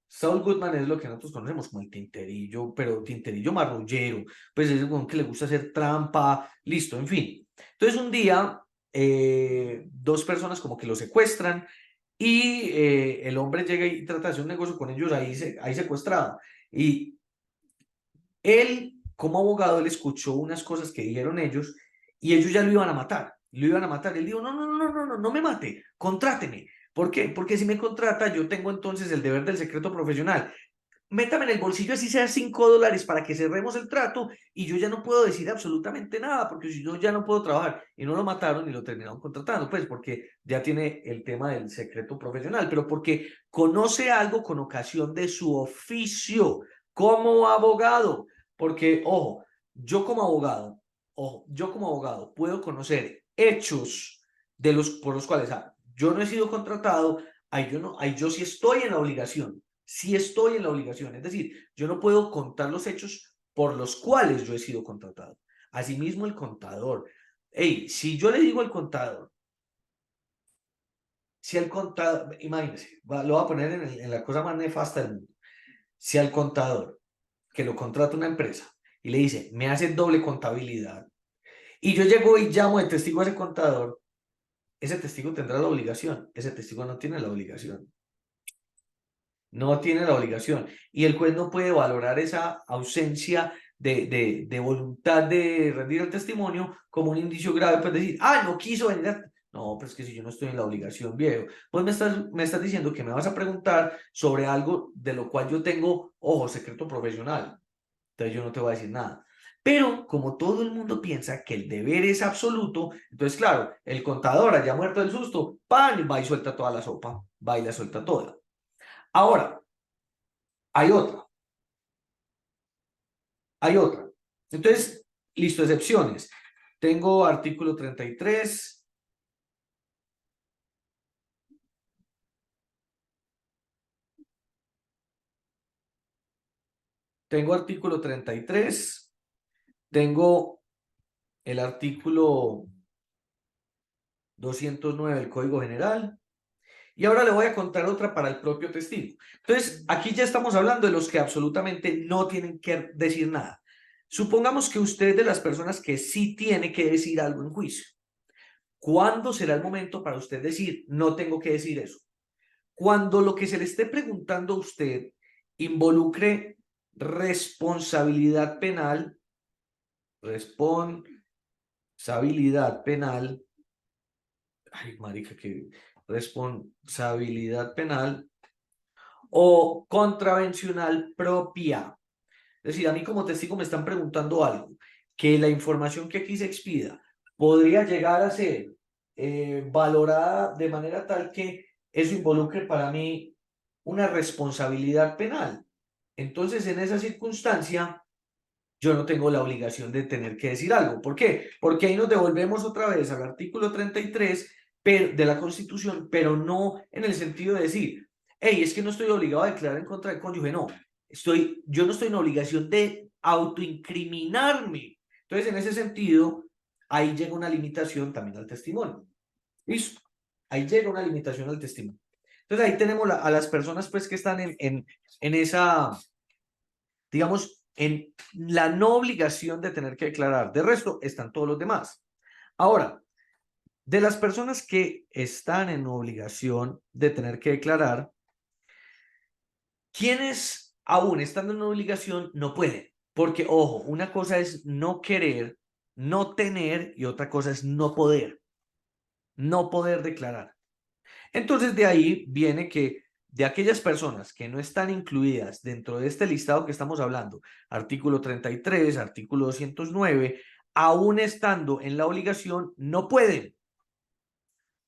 Saul Goodman es lo que nosotros conocemos como el tinterillo, pero tinterillo marrullero, pues es un que le gusta hacer trampa, listo, en fin. Entonces un día, dos personas como que lo secuestran y el hombre llega y trata de hacer un negocio con ellos ahí secuestrado. Y él, como abogado, él escuchó unas cosas que dijeron ellos y ellos ya lo iban a matar. Lo iban a matar. Él dijo, no, no, no, no, no, no, no me mate, contráteme. ¿Por qué? Porque si me contrata, yo tengo entonces el deber del secreto profesional. Métame en el bolsillo así sea $5 para que cerremos el trato y yo ya no puedo decir absolutamente nada porque si yo ya no puedo trabajar y no lo mataron y lo terminaron contratando, pues porque ya tiene el tema del secreto profesional, pero porque conoce algo con ocasión de su oficio como abogado, porque yo como abogado puedo conocer hechos por los cuales yo no he sido contratado, ahí yo sí estoy en la obligación. Sí estoy en la obligación, es decir, yo no puedo contar los hechos por los cuales yo he sido contratado. Asimismo, el contador. Hey, si yo le digo al contador, si el contador, imagínense, lo voy a poner en la cosa más nefasta del mundo. Si al contador, que lo contrata una empresa, y le dice, me hace doble contabilidad, y yo llego y llamo de testigo a ese contador, ese testigo tendrá la obligación, ese testigo no tiene la obligación. No tiene la obligación. Y el juez no puede valorar esa ausencia de voluntad de rendir el testimonio como un indicio grave, pues decir, no quiso venir. No, pues que si yo no estoy en la obligación, viejo. Pues me estás diciendo que me vas a preguntar sobre algo de lo cual yo tengo, ojo, secreto profesional. Entonces yo no te voy a decir nada. Pero como todo el mundo piensa que el deber es absoluto, entonces claro, el contador haya muerto del susto, pan, va y suelta toda la sopa, va y la suelta toda. Ahora, hay otra. Hay otra. Entonces, listo, excepciones. Tengo artículo 33. Tengo artículo 33. Tengo el artículo 209 del Código General. Y ahora le voy a contar otra para el propio testigo. Entonces, aquí ya estamos hablando de los que absolutamente no tienen que decir nada. Supongamos que usted es de las personas que sí tiene que decir algo en juicio. ¿Cuándo será el momento para usted decir, no tengo que decir eso? Cuando lo que se le esté preguntando a usted involucre responsabilidad penal, ay, marica, que responsabilidad penal o contravencional propia. Es decir, a mí como testigo me están preguntando algo, que la información que aquí se expida podría llegar a ser valorada de manera tal que eso involucre para mí una responsabilidad penal. Entonces, en esa circunstancia, yo no tengo la obligación de tener que decir algo. ¿Por qué? Porque ahí nos devolvemos otra vez al artículo 33 de la Constitución, pero no en el sentido de decir, hey, es que no estoy obligado a declarar en contra del cónyuge, no. Yo no estoy en obligación de autoincriminarme. Entonces, en ese sentido, ahí llega una limitación también al testimonio. ¿Listo? Ahí llega una limitación al testimonio. Entonces, ahí tenemos a las personas pues que están en esa, digamos, en la no obligación de tener que declarar. De resto, están todos los demás. Ahora, de las personas que están en obligación de tener que declarar, quienes aún estando en obligación no pueden. Porque, ojo, una cosa es no querer, no tener, y otra cosa es no poder declarar. Entonces, de ahí viene que de aquellas personas que no están incluidas dentro de este listado que estamos hablando, artículo 33, artículo 209, aún estando en la obligación, no pueden.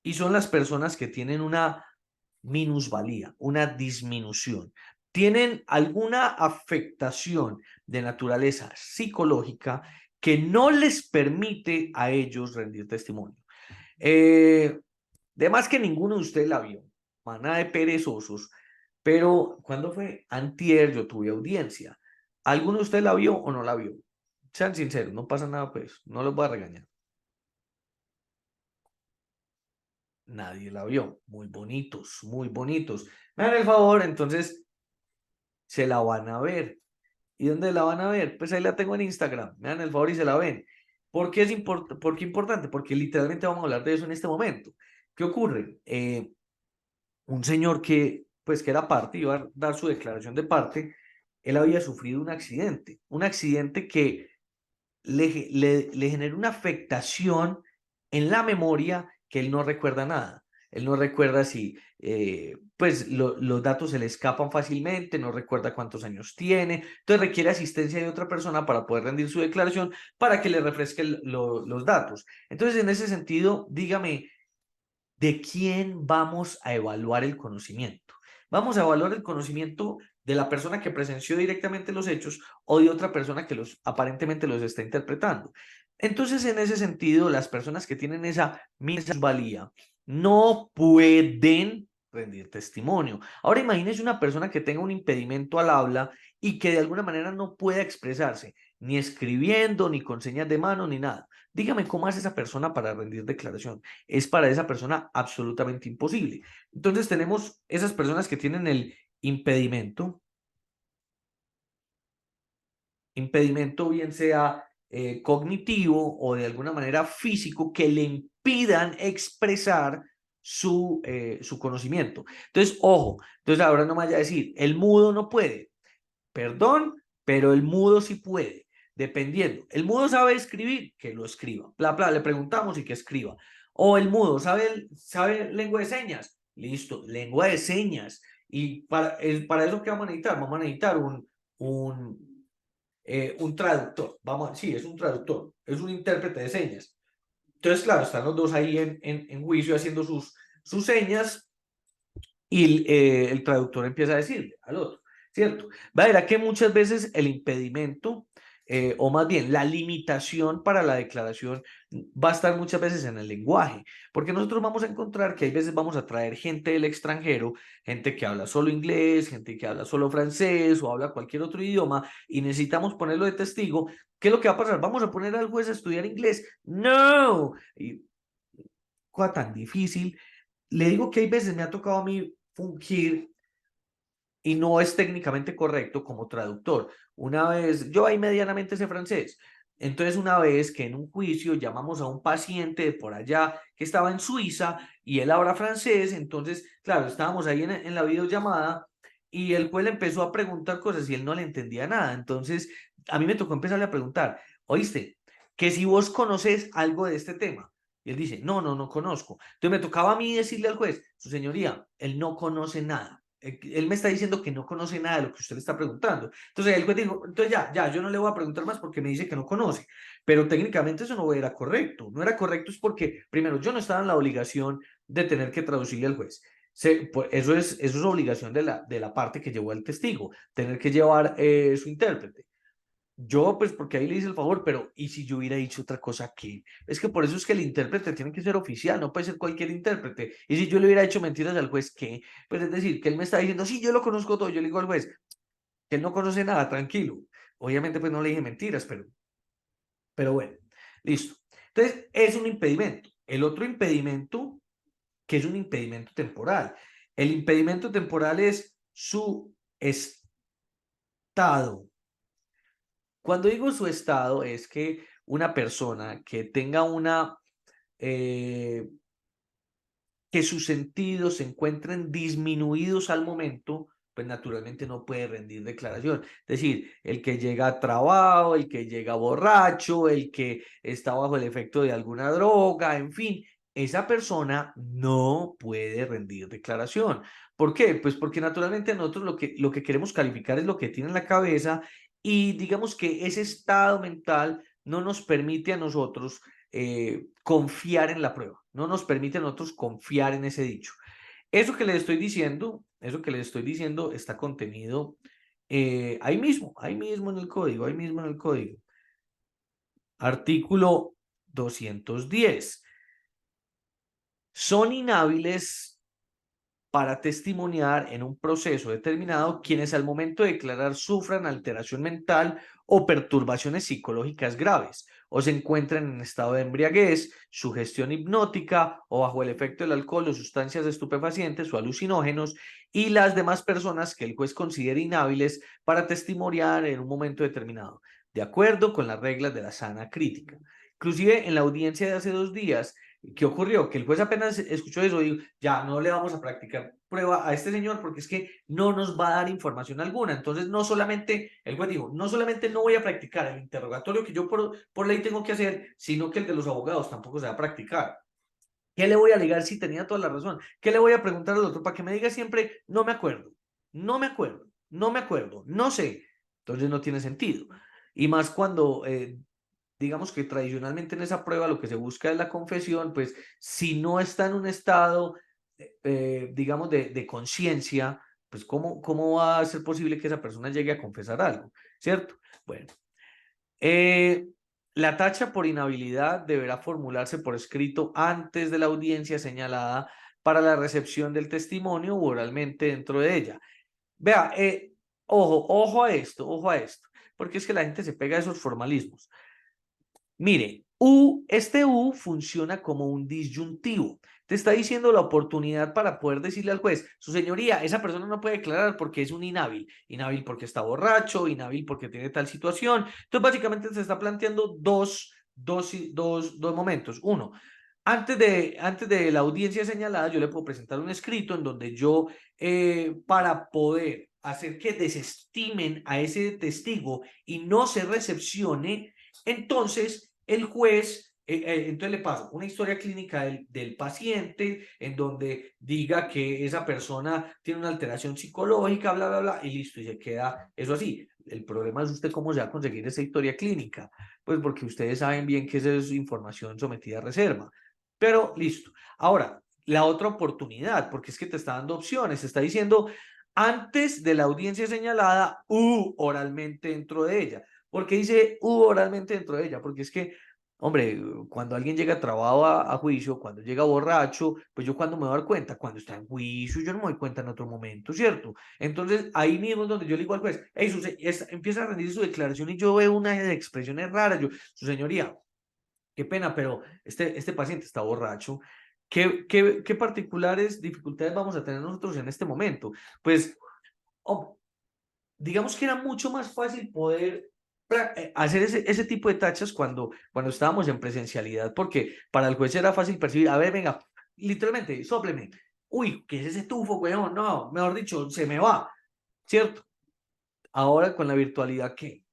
Y son las personas que tienen una minusvalía, una disminución. Tienen alguna afectación de naturaleza psicológica que no les permite a ellos rendir testimonio. De más que ninguno de ustedes la vio, manada de perezosos, pero ¿cuándo fue? Antier yo tuve audiencia. ¿Alguno de ustedes la vio o no la vio? Sean sinceros, no pasa nada pues, no los voy a regañar. Nadie la vio. Muy bonitos, muy bonitos. Me hagan el favor, entonces se la van a ver. ¿Y dónde la van a ver? Pues ahí la tengo en Instagram. Me dan el favor y se la ven. ¿Por qué es importante? Porque literalmente vamos a hablar de eso en este momento. ¿Qué ocurre? Un señor que, pues, que era parte, iba a dar su declaración de parte, él había sufrido un accidente que le generó una afectación en la memoria que él no recuerda nada. Él no recuerda si, pues, los datos se le escapan fácilmente, no recuerda cuántos años tiene, entonces requiere asistencia de otra persona para poder rendir su declaración para que le refresque los datos. Entonces, en ese sentido, dígame, ¿de quién vamos a evaluar el conocimiento? ¿Vamos a evaluar el conocimiento de la persona que presenció directamente los hechos o de otra persona que aparentemente los está interpretando? Entonces, en ese sentido, las personas que tienen esa minusvalía no pueden rendir testimonio. Ahora imagínese una persona que tenga un impedimento al habla y que de alguna manera no pueda expresarse, ni escribiendo, ni con señas de mano, ni nada. Dígame cómo hace esa persona para rendir declaración. Es para esa persona absolutamente imposible. Entonces tenemos esas personas que tienen el impedimento bien sea cognitivo o de alguna manera físico, que le impidan expresar su conocimiento. Entonces, ojo, entonces ahora no me vaya a decir, el mudo no puede. Perdón, pero el mudo sí puede, dependiendo. El mudo sabe escribir, que lo escriba. Bla, bla, le preguntamos y que escriba. O el mudo sabe lengua de señas. Listo, lengua de señas. Y para eso, ¿qué vamos a necesitar? Vamos a necesitar un traductor. Sí, es un traductor, es un intérprete de señas. Entonces, claro, están los dos ahí en juicio haciendo sus señas y el traductor empieza a decirle al otro, ¿cierto? Verá que muchas veces el impedimento, o más bien la limitación para la declaración va a estar muchas veces en el lenguaje, porque nosotros vamos a encontrar que hay veces vamos a traer gente del extranjero, gente que habla solo inglés, gente que habla solo francés o habla cualquier otro idioma y necesitamos ponerlo de testigo. ¿Qué es lo que va a pasar? ¿Vamos a poner al juez a estudiar inglés? ¡No! Y, cosa tan difícil. Le digo que hay veces me ha tocado a mí fungir y no es técnicamente correcto como traductor. Una vez, yo ahí medianamente sé francés, entonces una vez que en un juicio llamamos a un paciente de por allá que estaba en Suiza y él habla francés, entonces, claro, estábamos ahí en la videollamada y el juez le empezó a preguntar cosas y él no le entendía nada, entonces a mí me tocó empezarle a preguntar, oíste, que si vos conoces algo de este tema. Y él dice, no, no conozco. Entonces me tocaba a mí decirle al juez, su señoría, él no conoce nada. Él me está diciendo que no conoce nada de lo que usted le está preguntando. Entonces el juez dijo, entonces ya, yo no le voy a preguntar más porque me dice que no conoce. Pero técnicamente eso no era correcto. No era correcto es porque, primero, yo no estaba en la obligación de tener que traducirle al juez. Pues, eso es obligación de la parte que llevó al testigo, tener que llevar su intérprete. Yo, pues, porque ahí le hice el favor, pero ¿y si yo hubiera dicho otra cosa aquí? Es que por eso es que el intérprete tiene que ser oficial, no puede ser cualquier intérprete. Y si yo le hubiera hecho mentiras al juez, ¿qué? Pues es decir, que él me está diciendo, sí, yo lo conozco todo, yo le digo al juez, que él no conoce nada, tranquilo. Obviamente pues no le dije mentiras, pero bueno, listo. Entonces es un impedimento. El otro impedimento, que es un impedimento temporal. El impedimento temporal es su estado. Cuando digo su estado es que una persona que tenga que sus sentidos se encuentren disminuidos al momento, pues naturalmente no puede rendir declaración. Es decir, el que llega trabado, el que llega borracho, el que está bajo el efecto de alguna droga, en fin, esa persona no puede rendir declaración. ¿Por qué? Pues porque naturalmente nosotros lo que queremos calificar es lo que tiene en la cabeza y digamos que ese estado mental no nos permite a nosotros confiar en la prueba, no nos permite a nosotros confiar en ese dicho. Eso que les estoy diciendo, eso que les estoy diciendo está contenido ahí mismo en el código, ahí mismo en el código. Artículo 210. Son inhábiles para testimoniar en un proceso determinado quienes al momento de declarar sufran alteración mental o perturbaciones psicológicas graves o se encuentran en estado de embriaguez, sugestión hipnótica o bajo el efecto del alcohol o sustancias estupefacientes o alucinógenos y las demás personas que el juez considere inhábiles para testimoniar en un momento determinado, de acuerdo con las reglas de la sana crítica. Inclusive en la audiencia de hace 2 días, ¿qué ocurrió? Que el juez apenas escuchó eso y dijo, ya no le vamos a practicar prueba a este señor porque es que no nos va a dar información alguna. Entonces, no solamente, el juez dijo, no solamente no voy a practicar el interrogatorio que yo por ley tengo que hacer, sino que el de los abogados tampoco se va a practicar. ¿Qué le voy a alegar si tenía toda la razón? ¿Qué le voy a preguntar al otro para que me diga siempre, no me acuerdo, no me acuerdo, no me acuerdo, no sé? Entonces no tiene sentido. Y más cuando digamos que tradicionalmente en esa prueba lo que se busca es la confesión, pues si no está en un estado, digamos, de conciencia, pues ¿cómo va a ser posible que esa persona llegue a confesar algo? ¿Cierto? Bueno, eh, la tacha por inhabilidad deberá formularse por escrito antes de la audiencia señalada para la recepción del testimonio o oralmente dentro de ella. Vea, ojo a esto, porque es que la gente se pega a esos formalismos. Mire, este U funciona como un disyuntivo. Te está diciendo la oportunidad para poder decirle al juez, su señoría, esa persona no puede declarar porque es un inhábil. Inhábil porque está borracho, inhábil porque tiene tal situación. Entonces, básicamente se está planteando dos momentos. Uno, antes de la audiencia señalada, yo le puedo presentar un escrito en donde yo, para poder hacer que desestimen a ese testigo y no se recepcione, entonces el juez, entonces le paso una historia clínica del paciente en donde diga que esa persona tiene una alteración psicológica, bla, bla, bla, y listo, y se queda eso así. El problema es usted cómo se va a conseguir esa historia clínica, pues porque ustedes saben bien que esa es información sometida a reserva. Pero listo. Ahora, la otra oportunidad, porque es que te está dando opciones, te está diciendo antes de la audiencia señalada u oralmente dentro de ella. ¿Por qué dice u oralmente dentro de ella? Porque es que, hombre, cuando alguien llega trabado a juicio, cuando llega borracho, pues yo cuando me voy a dar cuenta, cuando está en juicio, yo no me doy cuenta en otro momento, ¿cierto? Entonces ahí mismo es donde yo le digo al juez, hey, empieza a rendir su declaración y yo veo unas expresiones raras, yo, su señoría, qué pena, pero este paciente está borracho. ¿Qué particulares dificultades vamos a tener nosotros en este momento? Pues, oh, digamos que era mucho más fácil poder hacer ese tipo de tachas cuando estábamos en presencialidad, porque para el juez era fácil percibir, a ver, venga, literalmente, sópleme. Uy, ¿qué es ese tufo, weón? No, mejor dicho, se me va, ¿cierto? Ahora con la virtualidad, ¿qué?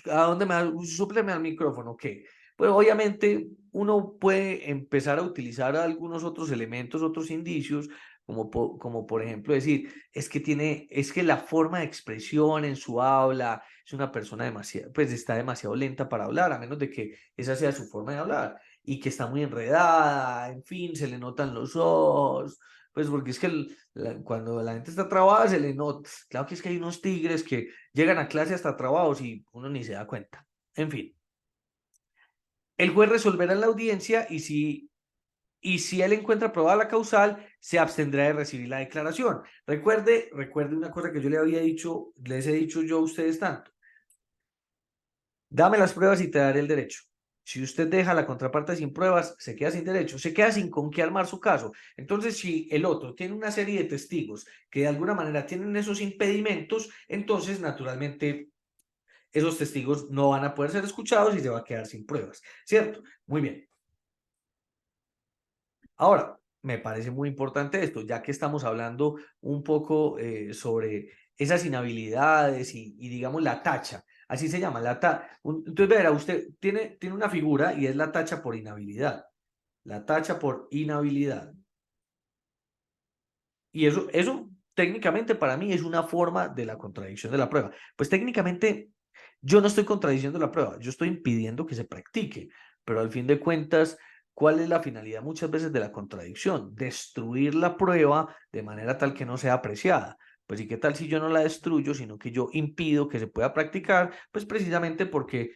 ¿A dónde me da? Súpleme al micrófono, ¿qué? Pues obviamente uno puede empezar a utilizar algunos otros elementos, otros indicios, como por ejemplo decir, es que la forma de expresión en su habla es una persona demasiado, pues está demasiado lenta para hablar, a menos de que esa sea su forma de hablar, y que está muy enredada, en fin, se le notan los ojos, pues porque es que cuando la gente está trabada se le nota, claro que es que hay unos tigres que llegan a clase hasta trabados y uno ni se da cuenta. En fin, el juez resolverá en la audiencia y si él encuentra probada la causal, se abstendrá de recibir la declaración. Recuerde una cosa que yo les he dicho yo a ustedes tanto. Dame las pruebas y te daré el derecho. Si usted deja a la contraparte sin pruebas, se queda sin derecho, se queda sin con qué armar su caso. Entonces, si el otro tiene una serie de testigos que de alguna manera tienen esos impedimentos, entonces, naturalmente, esos testigos no van a poder ser escuchados y se va a quedar sin pruebas, ¿cierto? Muy bien. Ahora, me parece muy importante esto, ya que estamos hablando un poco sobre esas inhabilidades y digamos la tacha, así se llama, entonces verá, usted tiene una figura y es la tacha por inhabilidad, la tacha por inhabilidad. Y eso técnicamente para mí es una forma de la contradicción de la prueba. Pues técnicamente yo no estoy contradiciendo la prueba, yo estoy impidiendo que se practique, pero al fin de cuentas, ¿cuál es la finalidad muchas veces de la contradicción? Destruir la prueba de manera tal que no sea apreciada. Pues ¿y qué tal si yo no la destruyo, sino que yo impido que se pueda practicar? Pues precisamente porque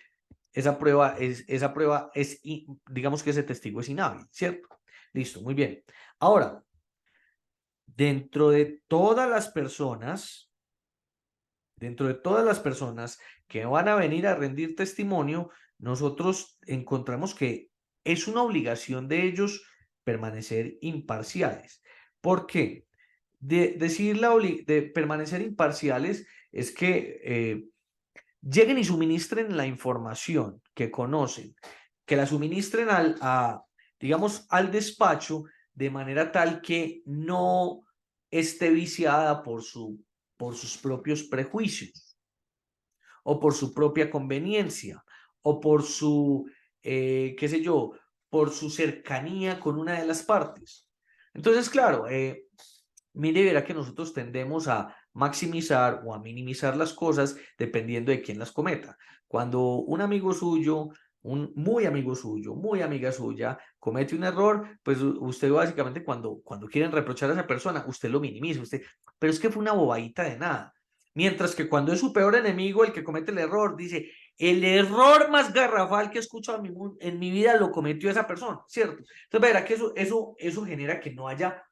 digamos que ese testigo es inhábil, ¿cierto? Listo, muy bien. Ahora, dentro de todas las personas, dentro de todas las personas que van a venir a rendir testimonio, nosotros encontramos que es una obligación de ellos permanecer imparciales. ¿Por qué? De permanecer imparciales es que lleguen y suministren la información que conocen, que la suministren digamos, al despacho de manera tal que no esté viciada por sus propios prejuicios o por su propia conveniencia o por qué sé yo, por su cercanía con una de las partes. Entonces, claro, mire, verá que nosotros tendemos a maximizar o a minimizar las cosas dependiendo de quién las cometa. Cuando un amigo suyo, un muy amigo suyo, muy amiga suya, comete un error, pues usted básicamente cuando quieren reprochar a esa persona, usted lo minimiza, pero es que fue una bobadita de nada. Mientras que cuando es su peor enemigo el que comete el error, dice, el error más garrafal que he escuchado en mi vida lo cometió esa persona, ¿cierto? Entonces, verá que eso genera que no haya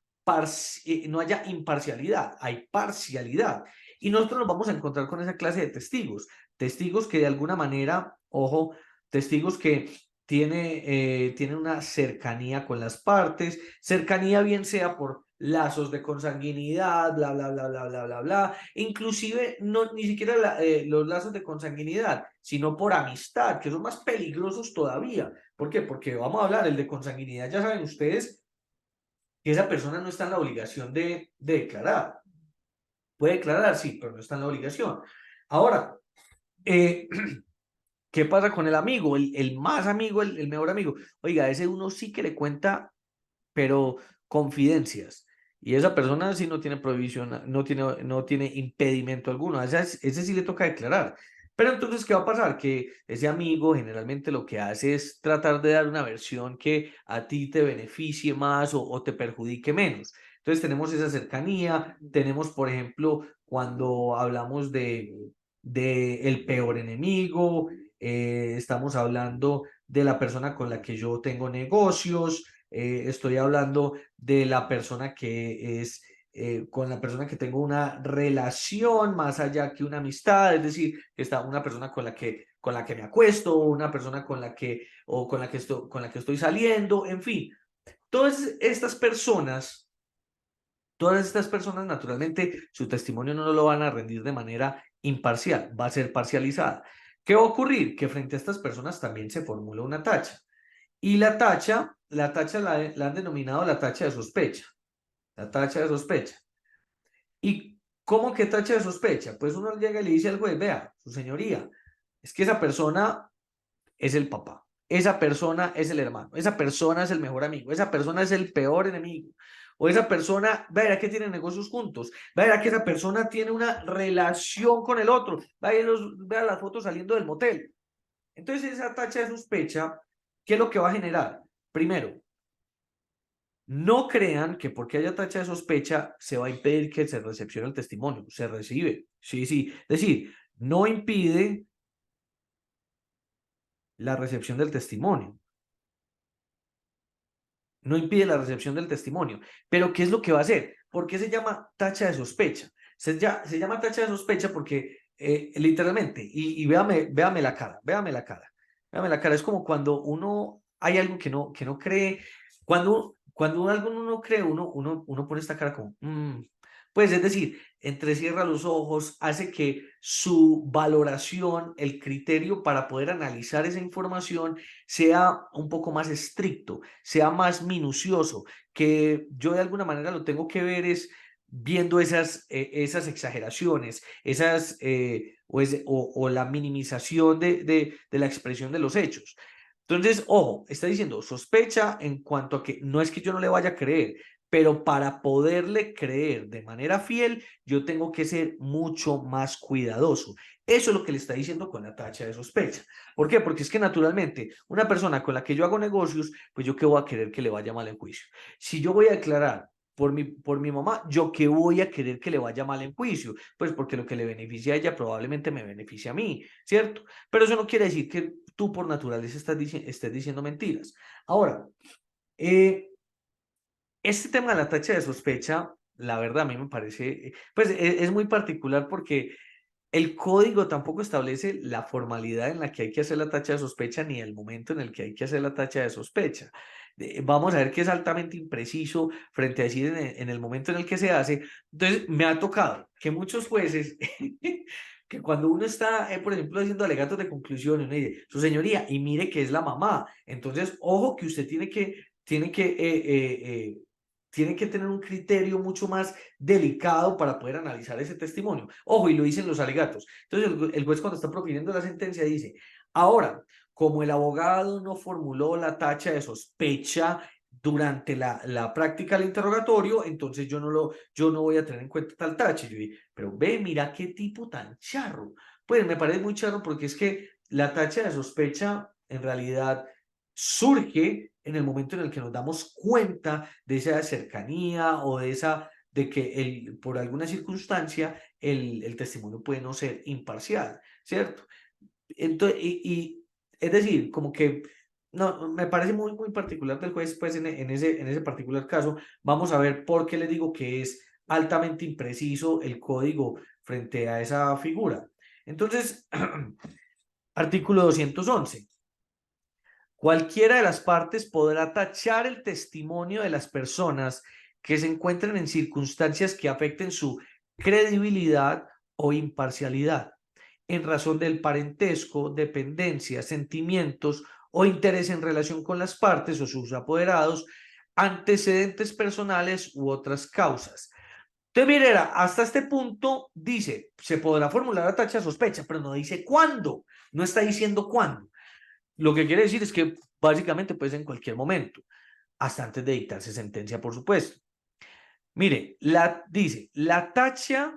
imparcialidad, hay parcialidad. Y nosotros nos vamos a encontrar con esa clase de testigos que de alguna manera, ojo, testigos que tienen una cercanía con las partes, cercanía bien sea por lazos de consanguinidad, bla, bla, bla, bla, bla, bla, bla, inclusive no, ni siquiera los lazos de consanguinidad, sino por amistad, que son más peligrosos todavía. ¿Por qué? Porque vamos a hablar, el de consanguinidad, ya saben ustedes, que esa persona no está en la obligación de declarar. Puede declarar, sí, pero no está en la obligación. Ahora, eh, ¿qué pasa con el amigo? El más amigo, el mejor amigo. Oiga, ese uno sí que le cuenta, pero confidencias. Y esa persona sí no tiene prohibición, no tiene impedimento alguno. Ese sí le toca declarar. Pero entonces, ¿qué va a pasar? Que ese amigo generalmente lo que hace es tratar de dar una versión que a ti te beneficie más o te perjudique menos. Entonces tenemos esa cercanía, tenemos, por ejemplo, cuando hablamos de el peor enemigo, estamos hablando de la persona con la que yo tengo negocios, estoy hablando de la persona que es, con la persona que tengo una relación más allá que una amistad, es decir, está una persona con la que me acuesto, una persona con la que estoy saliendo, en fin, todas estas personas. Todas estas personas, naturalmente, su testimonio no lo van a rendir de manera imparcial, va a ser parcializada. ¿Qué va a ocurrir? Que frente a estas personas también se formula una tacha. Y la tacha la han denominado la tacha de sospecha. La tacha de sospecha. ¿Y cómo que tacha de sospecha? Pues uno llega y le dice al juez, vea, su señoría, es que esa persona es el papá, esa persona es el hermano, esa persona es el mejor amigo, esa persona es el peor enemigo, o esa persona, verá que tienen negocios juntos, verá que esa persona tiene una relación con el otro, vea las fotos saliendo del motel. Entonces esa tacha de sospecha, ¿qué es lo que va a generar? Primero, no crean que porque haya tacha de sospecha se va a impedir que se recepcione el testimonio, se recibe, sí, sí, es decir, no impide la recepción del testimonio. No impide la recepción del testimonio. Pero ¿qué es lo que va a hacer? ¿Por qué se llama tacha de sospecha? Se llama tacha de sospecha porque literalmente, y véame la cara, véame la cara, véame la cara. Es como cuando uno, hay algo que no cree, cuando algo uno no cree, uno pone esta cara como, pues es decir, entrecierra los ojos, hace que su valoración, el criterio para poder analizar esa información sea un poco más estricto, sea más minucioso, que yo de alguna manera lo tengo que ver es viendo esas exageraciones, o la minimización de la expresión de los hechos. Entonces, ojo, está diciendo sospecha en cuanto a que no es que yo no le vaya a creer, pero para poderle creer de manera fiel, yo tengo que ser mucho más cuidadoso. Eso es lo que le está diciendo con la tacha de sospecha. ¿Por qué? Porque es que naturalmente una persona con la que yo hago negocios, pues yo qué voy a querer que le vaya mal en juicio. Si yo voy a declarar por mi mamá, yo qué voy a querer que le vaya mal en juicio, pues porque lo que le beneficia a ella probablemente me beneficia a mí, ¿cierto? Pero eso no quiere decir que tú por naturaleza estés diciendo mentiras. Ahora, este tema de la tacha de sospecha, la verdad a mí me parece, pues es muy particular porque el código tampoco establece la formalidad en la que hay que hacer la tacha de sospecha ni el momento en el que hay que hacer la tacha de sospecha. Vamos a ver que es altamente impreciso frente a decir en el momento en el que se hace. Entonces, me ha tocado que muchos jueces, que cuando uno está, por ejemplo, haciendo alegatos de conclusión, uno dice, su señoría, y mire que es la mamá. Entonces, ojo que usted tiene que tener un criterio mucho más delicado para poder analizar ese testimonio. Ojo, y lo dicen los alegatos. Entonces, el juez cuando está profiriendo la sentencia dice, ahora, como el abogado no formuló la tacha de sospecha durante la práctica del interrogatorio, entonces yo no voy a tener en cuenta tal tacha. Yo dije, pero ve, mira qué tipo tan charro. Pues me parece muy charro porque es que la tacha de sospecha en realidad surge en el momento en el que nos damos cuenta de esa cercanía o de que por alguna circunstancia el testimonio puede no ser imparcial, ¿cierto? Entonces, es decir, como que no, me parece muy particular del juez, pues en ese particular caso, vamos a ver por qué le digo que es altamente impreciso el código frente a esa figura. Entonces, artículo 211. Cualquiera de las partes podrá tachar el testimonio de las personas que se encuentren en circunstancias que afecten su credibilidad o imparcialidad, en razón del parentesco, dependencia, sentimientos o interés en relación con las partes o sus apoderados, antecedentes personales u otras causas. Entonces, mire, hasta este punto dice, se podrá formular la tacha de sospecha, pero no dice cuándo, no está diciendo cuándo. Lo que quiere decir es que básicamente puede ser en cualquier momento, hasta antes de dictarse sentencia, por supuesto. Mire, dice, la tacha,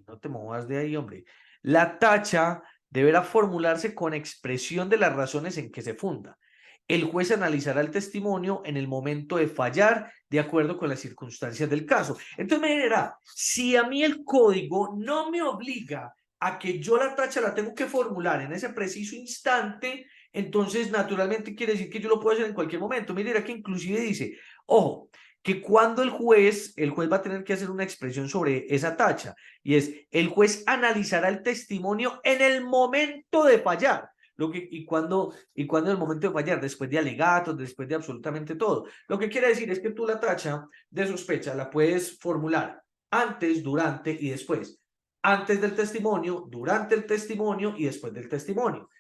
no te movas de ahí, hombre, la tacha deberá formularse con expresión de las razones en que se funda. El juez analizará el testimonio en el momento de fallar de acuerdo con las circunstancias del caso. Entonces me dirá, si a mí el código no me obliga a que yo la tacha la tengo que formular en ese preciso instante, entonces naturalmente quiere decir que yo lo puedo hacer en cualquier momento. Mira que inclusive dice, ojo, que cuando el juez va a tener que hacer una expresión sobre esa tacha, y es, el juez analizará el testimonio en el momento de fallar. Y cuando en el momento de fallar, después de alegatos, después de absolutamente todo. Lo que quiere decir es que tú la tacha de sospecha la puedes formular antes, durante y después. Antes del testimonio, durante el testimonio y después del testimonio.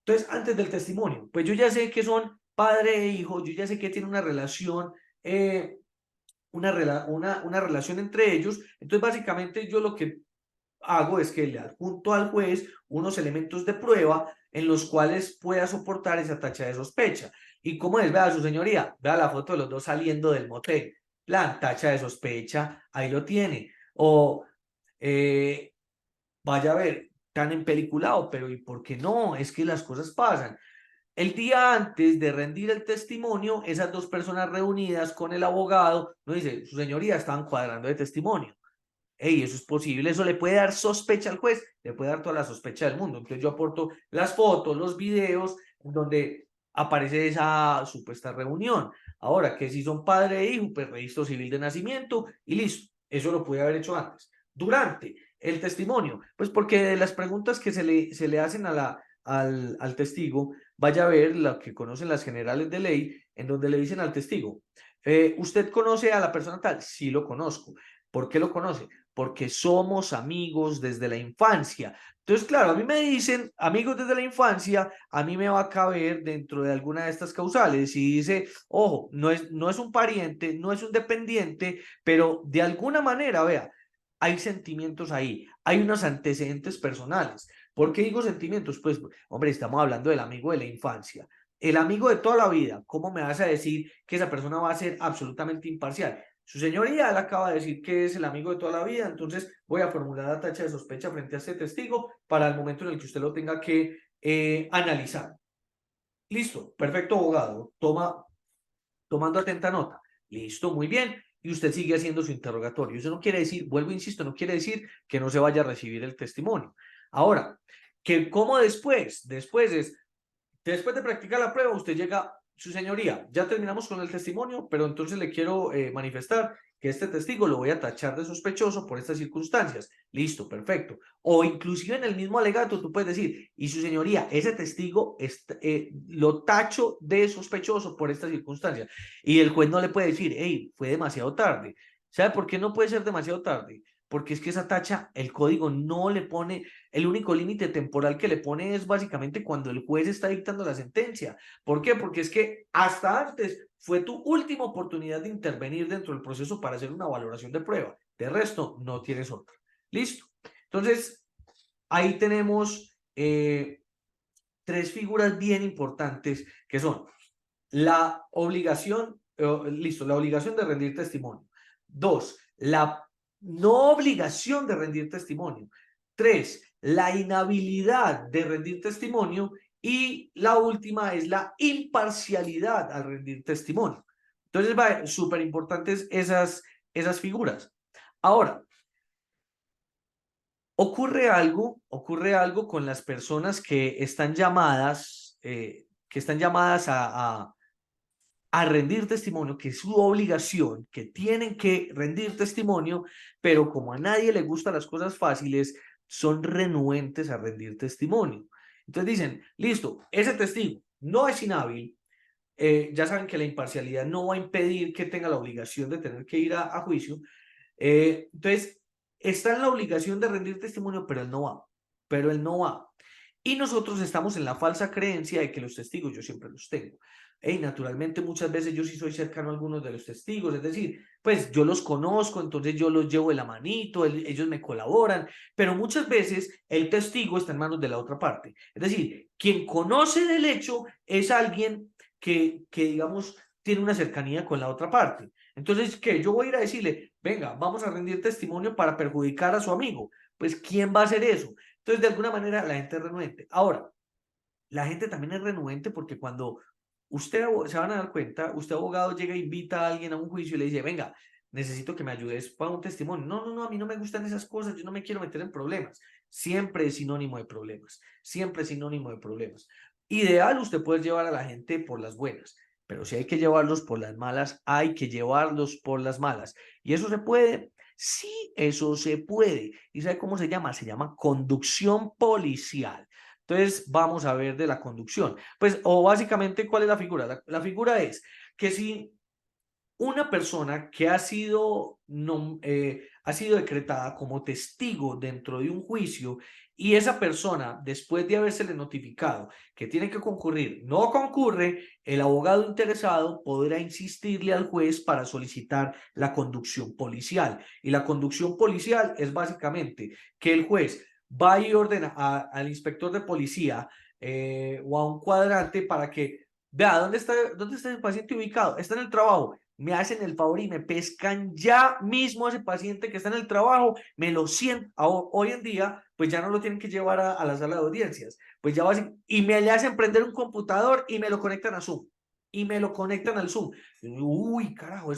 Entonces, antes del testimonio, pues yo ya sé que son padre e hijo, yo ya sé que tienen una relación, una relación entre ellos. Entonces, básicamente yo lo que hago es que le adjunto al juez unos elementos de prueba en los cuales pueda soportar esa tacha de sospecha. ¿Y cómo es? Vea, su señoría, vea la foto de los dos saliendo del motel. La tacha de sospecha, ahí lo tiene. O vaya a ver, tan empeliculado, pero ¿y por qué no? Es que las cosas pasan. El día antes de rendir el testimonio, esas dos personas reunidas con el abogado, no dice, su señoría, estaban cuadrando de testimonio. Ey, eso es posible, eso le puede dar sospecha al juez, le puede dar toda la sospecha del mundo. Entonces yo aporto las fotos, los videos, donde aparece esa supuesta reunión. Ahora, que si son padre e hijo, pues registro civil de nacimiento y listo. Eso lo puede haber hecho antes. Durante, el testimonio? Pues porque de las preguntas que se le hacen al testigo, vaya a ver la que conocen las generales de ley, en donde le dicen al testigo, ¿usted conoce a la persona tal? Sí, lo conozco. ¿Por qué lo conoce? Porque somos amigos desde la infancia. Entonces, claro, a mí me dicen amigos desde la infancia, a mí me va a caber dentro de alguna de estas causales y dice, ojo, no es un pariente, no es un dependiente, pero de alguna manera, vea, hay sentimientos ahí, hay unos antecedentes personales. ¿Por qué digo sentimientos? Pues, hombre, estamos hablando del amigo de la infancia, el amigo de toda la vida. ¿Cómo me vas a decir que esa persona va a ser absolutamente imparcial? Su señoría, él acaba de decir que es el amigo de toda la vida, entonces voy a formular la tacha de sospecha frente a este testigo para el momento en el que usted lo tenga que analizar. Listo, perfecto, abogado. Tomando atenta nota. Listo, muy bien. Y usted sigue haciendo su interrogatorio. Eso no quiere decir, vuelvo, insisto, no quiere decir que no se vaya a recibir el testimonio. Ahora, que como después de practicar la prueba, usted llega, su señoría, ya terminamos con el testimonio, pero entonces le quiero manifestar que este testigo lo voy a tachar de sospechoso por estas circunstancias. Listo, perfecto. O inclusive en el mismo alegato tú puedes decir, y su señoría, ese testigo lo tacho de sospechoso por estas circunstancias. Y el juez no le puede decir, hey, fue demasiado tarde. ¿Sabe por qué no puede ser demasiado tarde? Porque es que esa tacha, el código no le pone, el único límite temporal que le pone es básicamente cuando el juez está dictando la sentencia. ¿Por qué? Porque es que hasta antes fue tu última oportunidad de intervenir dentro del proceso para hacer una valoración de prueba. De resto, no tienes otra. ¿Listo? Entonces, ahí tenemos tres figuras bien importantes que son la obligación, listo, la obligación de rendir testimonio. 2, la no obligación de rendir testimonio. 3, la inhabilidad de rendir testimonio. Y la última es la imparcialidad al rendir testimonio. Entonces, súper importantes esas figuras. Ahora, ocurre algo con las personas que están llamadas a rendir testimonio, que es su obligación, que tienen que rendir testimonio, pero como a nadie le gustan las cosas fáciles, son renuentes a rendir testimonio. Entonces dicen, listo, ese testigo no es inhábil, ya saben que la imparcialidad no va a impedir que tenga la obligación de tener que ir a juicio, entonces está en la obligación de rendir testimonio, pero él no va. Y nosotros estamos en la falsa creencia de que los testigos yo siempre los tengo. Y naturalmente muchas veces yo sí soy cercano a algunos de los testigos, es decir, pues yo los conozco, entonces yo los llevo de la manito, ellos me colaboran, pero muchas veces el testigo está en manos de la otra parte. Es decir, quien conoce del hecho es alguien que digamos, tiene una cercanía con la otra parte. Entonces, ¿qué? Yo voy a ir a decirle, venga, vamos a rendir testimonio para perjudicar a su amigo. Pues, ¿quién va a hacer eso? Entonces, de alguna manera, la gente es renuente. Ahora, la gente también es renuente porque cuando usted se van a dar cuenta, usted abogado llega e invita a alguien a un juicio y le dice, venga, necesito que me ayudes para un testimonio. No, no, no, a mí no me gustan esas cosas, yo no me quiero meter en problemas. Siempre es sinónimo de problemas, siempre es sinónimo de problemas. Ideal, usted puede llevar a la gente por las buenas, pero si hay que llevarlos por las malas, hay que llevarlos por las malas. ¿Y eso se puede? Sí, eso se puede. ¿Y sabe cómo se llama? Se llama conducción policial. Entonces, vamos a ver de la conducción. Pues, o básicamente, ¿cuál es la figura? La figura es que si una persona que ha sido decretada como testigo dentro de un juicio y esa persona, después de habérsele notificado que tiene que concurrir, no concurre, el abogado interesado podrá insistirle al juez para solicitar la conducción policial. Y la conducción policial es básicamente que el juez va y ordena al inspector de policía o a un cuadrante para que vea dónde está el paciente ubicado. Está en el trabajo. Me hacen el favor y me pescan ya mismo a ese paciente que está en el trabajo, me lo sientan. Hoy en día, pues ya no lo tienen que llevar a la sala de audiencias. Pues ya y me le hacen prender un computador y me lo conectan a Zoom. Y me lo conectan al Zoom. Uy, carajo,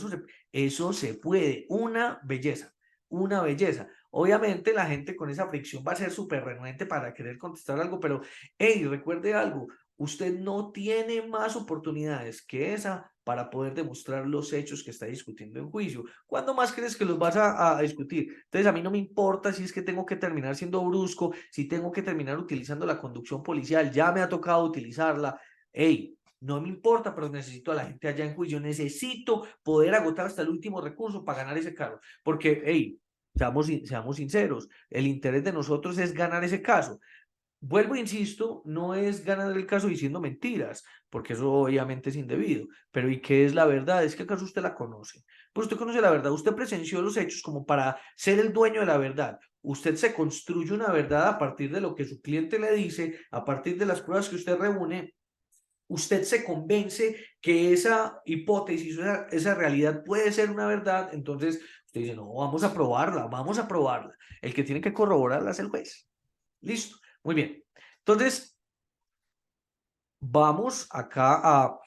eso se puede. Una belleza, una belleza. Obviamente la gente con esa fricción va a ser súper renuente para querer contestar algo, pero, hey, recuerde algo, usted no tiene más oportunidades que esa para poder demostrar los hechos que está discutiendo en juicio. ¿Cuándo más crees que los vas a discutir? Entonces, a mí no me importa si es que tengo que terminar siendo brusco, si tengo que terminar utilizando la conducción policial, ya me ha tocado utilizarla. Hey, no me importa, pero necesito a la gente allá en juicio, necesito poder agotar hasta el último recurso para ganar ese cargo, porque, hey, seamos sinceros, el interés de nosotros es ganar ese caso. Vuelvo e insisto, no es ganar el caso diciendo mentiras, porque eso obviamente es indebido. Pero ¿y qué es la verdad? Es que acaso usted la conoce. Pues usted conoce la verdad, usted presenció los hechos como para ser el dueño de la verdad. Usted se construye una verdad a partir de lo que su cliente le dice, a partir de las pruebas que usted reúne. Usted se convence que esa hipótesis, esa realidad puede ser una verdad, entonces usted dice, no, vamos a probarla, vamos a probarla. El que tiene que corroborarla es el juez. Listo. Muy bien. Entonces, vamos acá a,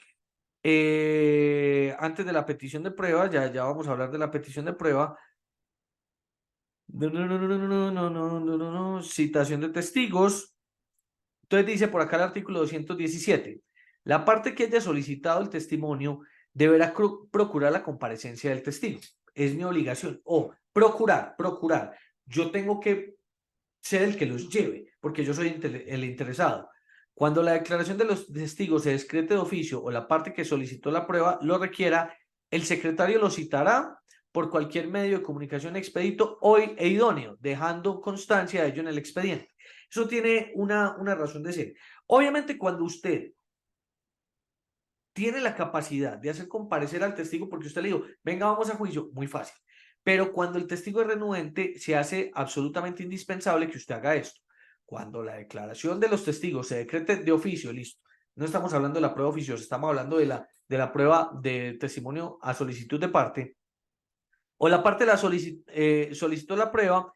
antes de la petición de prueba, ya vamos a hablar de la petición de prueba. Citación de testigos. Entonces dice por acá el artículo 217. La parte que haya solicitado el testimonio deberá procurar la comparecencia del testigo. Es mi obligación. O procurar. Yo tengo que ser el que los lleve, porque yo soy el interesado. Cuando la declaración de los testigos se descrete de oficio o la parte que solicitó la prueba lo requiera, el secretario lo citará por cualquier medio de comunicación expedito e idóneo, dejando constancia de ello en el expediente. Eso tiene una razón de ser. Obviamente, cuando usted tiene la capacidad de hacer comparecer al testigo, porque usted le dijo, venga, vamos a juicio, muy fácil. Pero cuando el testigo es renuente, se hace absolutamente indispensable que usted haga esto. Cuando la declaración de los testigos se decrete de oficio, listo. No estamos hablando de la prueba oficiosa, estamos hablando de la prueba de testimonio a solicitud de parte. O la parte solicitó la prueba,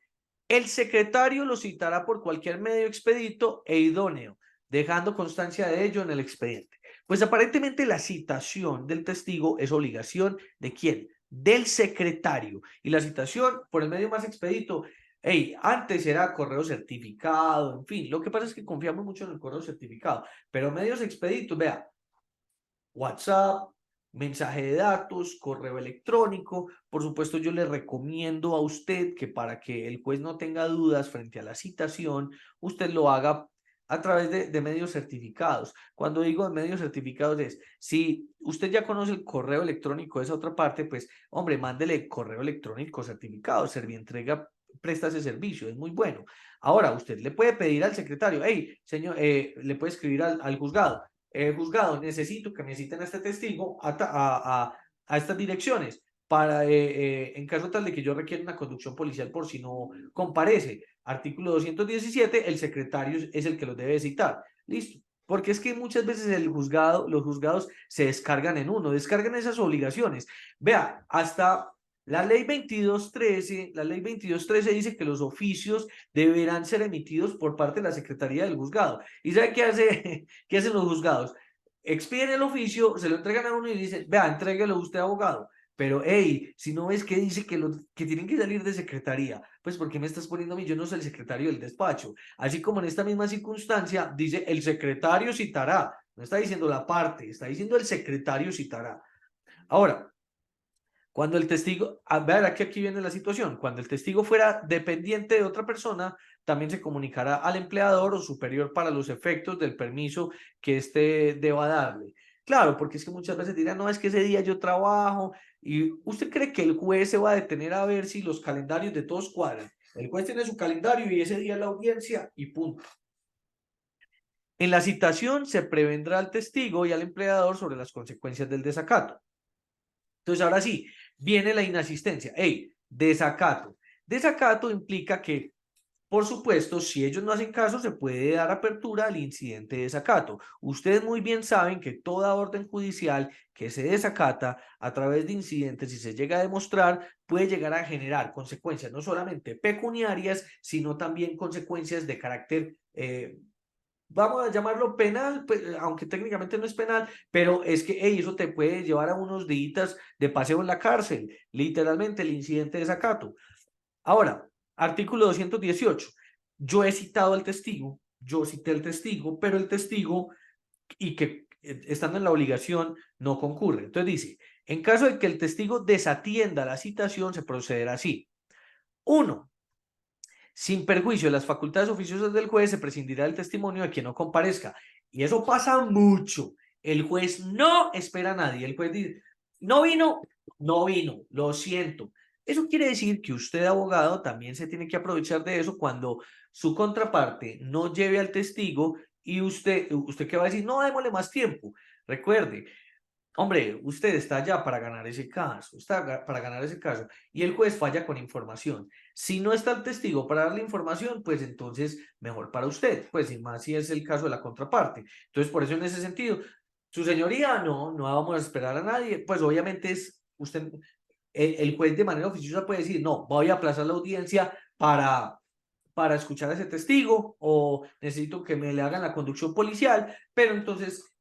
el secretario lo citará por cualquier medio expedito e idóneo, dejando constancia de ello en el expediente. Pues aparentemente la citación del testigo es obligación ¿de quién? Del secretario. Y la citación por el medio más expedito, hey, antes era correo certificado, en fin, lo que pasa es que confiamos mucho en el correo certificado, pero medios expeditos, vea, WhatsApp, mensaje de datos, correo electrónico. Por supuesto, yo le recomiendo a usted que para que el juez no tenga dudas frente a la citación, usted lo haga a través de medios certificados. Cuando digo de medios certificados es, si usted ya conoce el correo electrónico de esa otra parte, pues, hombre, mándele correo electrónico certificado. Servientrega presta ese servicio, es muy bueno. Ahora, usted le puede pedir al secretario, hey, señor, le puede escribir al juzgado, juzgado, necesito que me citen a este testigo a estas direcciones para, en caso tal de que yo requiera una conducción policial por si no comparece. Artículo 217, el secretario es el que los debe citar. Listo. Porque es que muchas veces los juzgados se descargan en uno, descargan esas obligaciones. Vea, hasta la ley 2213 dice que los oficios deberán ser emitidos por parte de la Secretaría del Juzgado. ¿Y sabe qué hace? ¿Qué hacen los juzgados? Expiden el oficio, se lo entregan a uno y dicen, vea, entréguelo usted, abogado. Pero, hey, si no ves que dice que tienen que salir de secretaría, pues ¿por qué me estás poniendo a mí? Yo no soy el secretario del despacho. Así como en esta misma circunstancia, dice el secretario citará. No está diciendo la parte, está diciendo el secretario citará. Ahora, cuando el testigo, a ver, aquí viene la situación, cuando el testigo fuera dependiente de otra persona, también se comunicará al empleador o superior para los efectos del permiso que éste deba darle. Claro, porque es que muchas veces dirán, no, es que ese día yo trabajo, y usted cree que el juez se va a detener a ver si los calendarios de todos cuadran. El juez tiene su calendario y ese día la audiencia y punto. En la citación se prevendrá al testigo y al empleador sobre las consecuencias del desacato. Entonces, ahora sí, viene la inasistencia. Hey, desacato. Desacato implica que, por supuesto, si ellos no hacen caso, se puede dar apertura al incidente de desacato. Ustedes muy bien saben que toda orden judicial que se desacata a través de incidentes, si se llega a demostrar, puede llegar a generar consecuencias no solamente pecuniarias, sino también consecuencias de carácter vamos a llamarlo penal, pues, aunque técnicamente no es penal, pero es que hey, eso te puede llevar a unos días de paseo en la cárcel, literalmente el incidente de desacato. Ahora, artículo 218. Yo he citado al testigo, yo cité al testigo, pero el testigo, y que estando en la obligación, no concurre. Entonces dice, en caso de que el testigo desatienda la citación, se procederá así. 1. Sin perjuicio de las facultades oficiosas del juez, se prescindirá del testimonio de quien no comparezca. Y eso pasa mucho. El juez no espera a nadie. El juez dice, no vino, no vino, lo siento. Eso quiere decir que usted, abogado, también se tiene que aprovechar de eso cuando su contraparte no lleve al testigo y usted ¿qué va a decir? No, démosle más tiempo. Recuerde, hombre, usted está allá para ganar ese caso, está para ganar ese caso, y el juez falla con información. Si no está el testigo para darle información, pues entonces mejor para usted, pues y más si es el caso de la contraparte. Entonces, por eso en ese sentido, su señoría, no vamos a esperar a nadie, pues obviamente es usted, el juez de manera oficiosa puede decir, no, voy a aplazar la audiencia para escuchar a ese testigo o necesito que me le hagan la conducción policial, pero entonces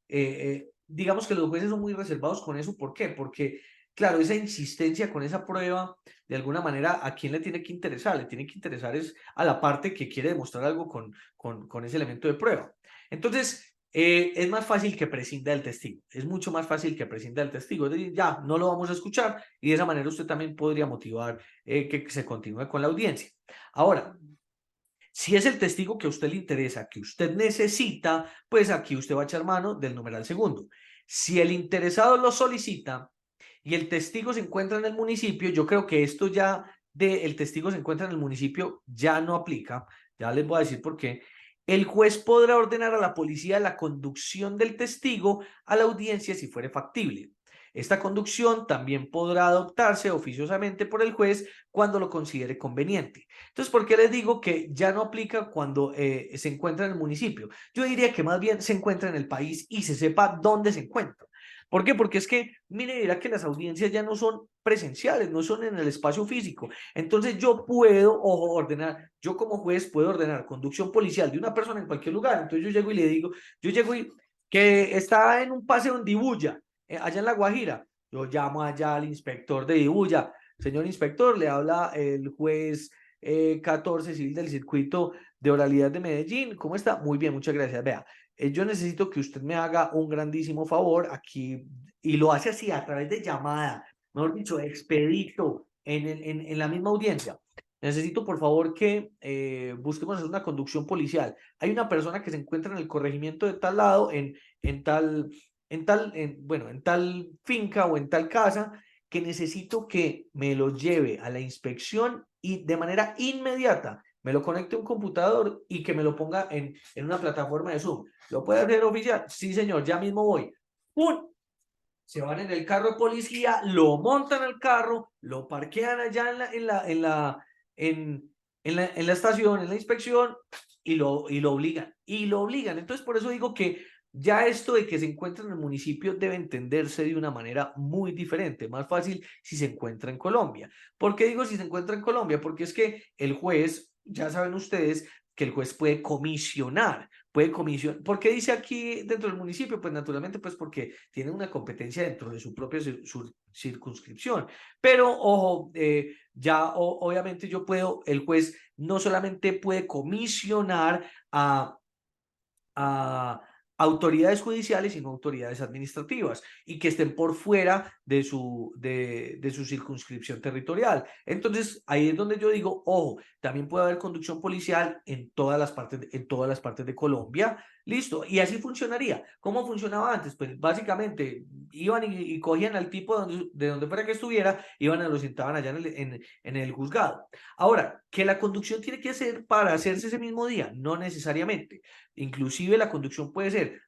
digamos que los jueces son muy reservados con eso. ¿Por qué? Porque, claro, esa insistencia con esa prueba, de alguna manera, ¿a quién le tiene que interesar? Le tiene que interesar es a la parte que quiere demostrar algo con ese elemento de prueba. Entonces, es más fácil que prescinda del testigo. Es mucho más fácil que prescinda del testigo. Es decir, ya, no lo vamos a escuchar y de esa manera usted también podría motivar que se continúe con la audiencia. Ahora, si es el testigo que a usted le interesa, que usted necesita, pues aquí usted va a echar mano del numeral segundo. Si el interesado lo solicita y el testigo se encuentra en el municipio, yo creo que esto ya de el testigo se encuentra en el municipio ya no aplica. Ya les voy a decir por qué. El juez podrá ordenar a la policía la conducción del testigo a la audiencia si fuere factible. Esta conducción también podrá adoptarse oficiosamente por el juez cuando lo considere conveniente. Entonces, ¿por qué les digo que ya no aplica cuando se encuentra en el municipio? Yo diría que más bien se encuentra en el país y se sepa dónde se encuentra. ¿Por qué? Porque es que, mire, dirá que las audiencias ya no son presenciales, no son en el espacio físico. Entonces yo puedo ordenar, yo como juez puedo ordenar conducción policial de una persona en cualquier lugar. Entonces yo llego y le digo, yo llego y que está en un paseo en Dibuya, allá en La Guajira. Yo llamo allá al inspector de Dibuya. Señor inspector, le habla el juez 14 civil del circuito de oralidad de Medellín. ¿Cómo está? Muy bien, muchas gracias. Vea, yo necesito que usted me haga un grandísimo favor aquí y lo hace así a través de llamada, mejor dicho, expedito en la misma audiencia. Necesito, por favor, que busquemos hacer una conducción policial. Hay una persona que se encuentra en el corregimiento de tal lado, en tal finca o en tal casa, que necesito que me lo lleve a la inspección y de manera inmediata me lo conecte a un computador y que me lo ponga en una plataforma de Zoom. ¿Lo puede hacer oficial? Sí, señor, ya mismo voy. ¡Pum! Se van en el carro de policía, lo montan al carro, lo parquean allá en la estación, en la inspección, y lo obligan. Y lo obligan. Entonces, por eso digo que ya esto de que se encuentra en el municipio debe entenderse de una manera muy diferente, más fácil si se encuentra en Colombia. ¿Por qué digo si se encuentra en Colombia? Porque es que el juez, ya saben ustedes, que el juez puede comisionar. ¿Por qué dice aquí dentro del municipio? Pues naturalmente, pues porque tiene una competencia dentro de su propia circunscripción. Pero, ojo, obviamente el juez no solamente puede comisionar a autoridades judiciales, sino autoridades administrativas y que estén por fuera de su circunscripción territorial. Entonces, ahí es donde yo digo, ojo, también puede haber conducción policial en todas las partes de Colombia. Listo, y así funcionaría. ¿Cómo funcionaba antes? Pues básicamente iban y cogían al tipo de donde fuera que estuviera, iban y lo sentaban allá en el juzgado. Ahora, que la conducción tiene que ser para hacerse ese mismo día, no necesariamente. Inclusive la conducción puede ser,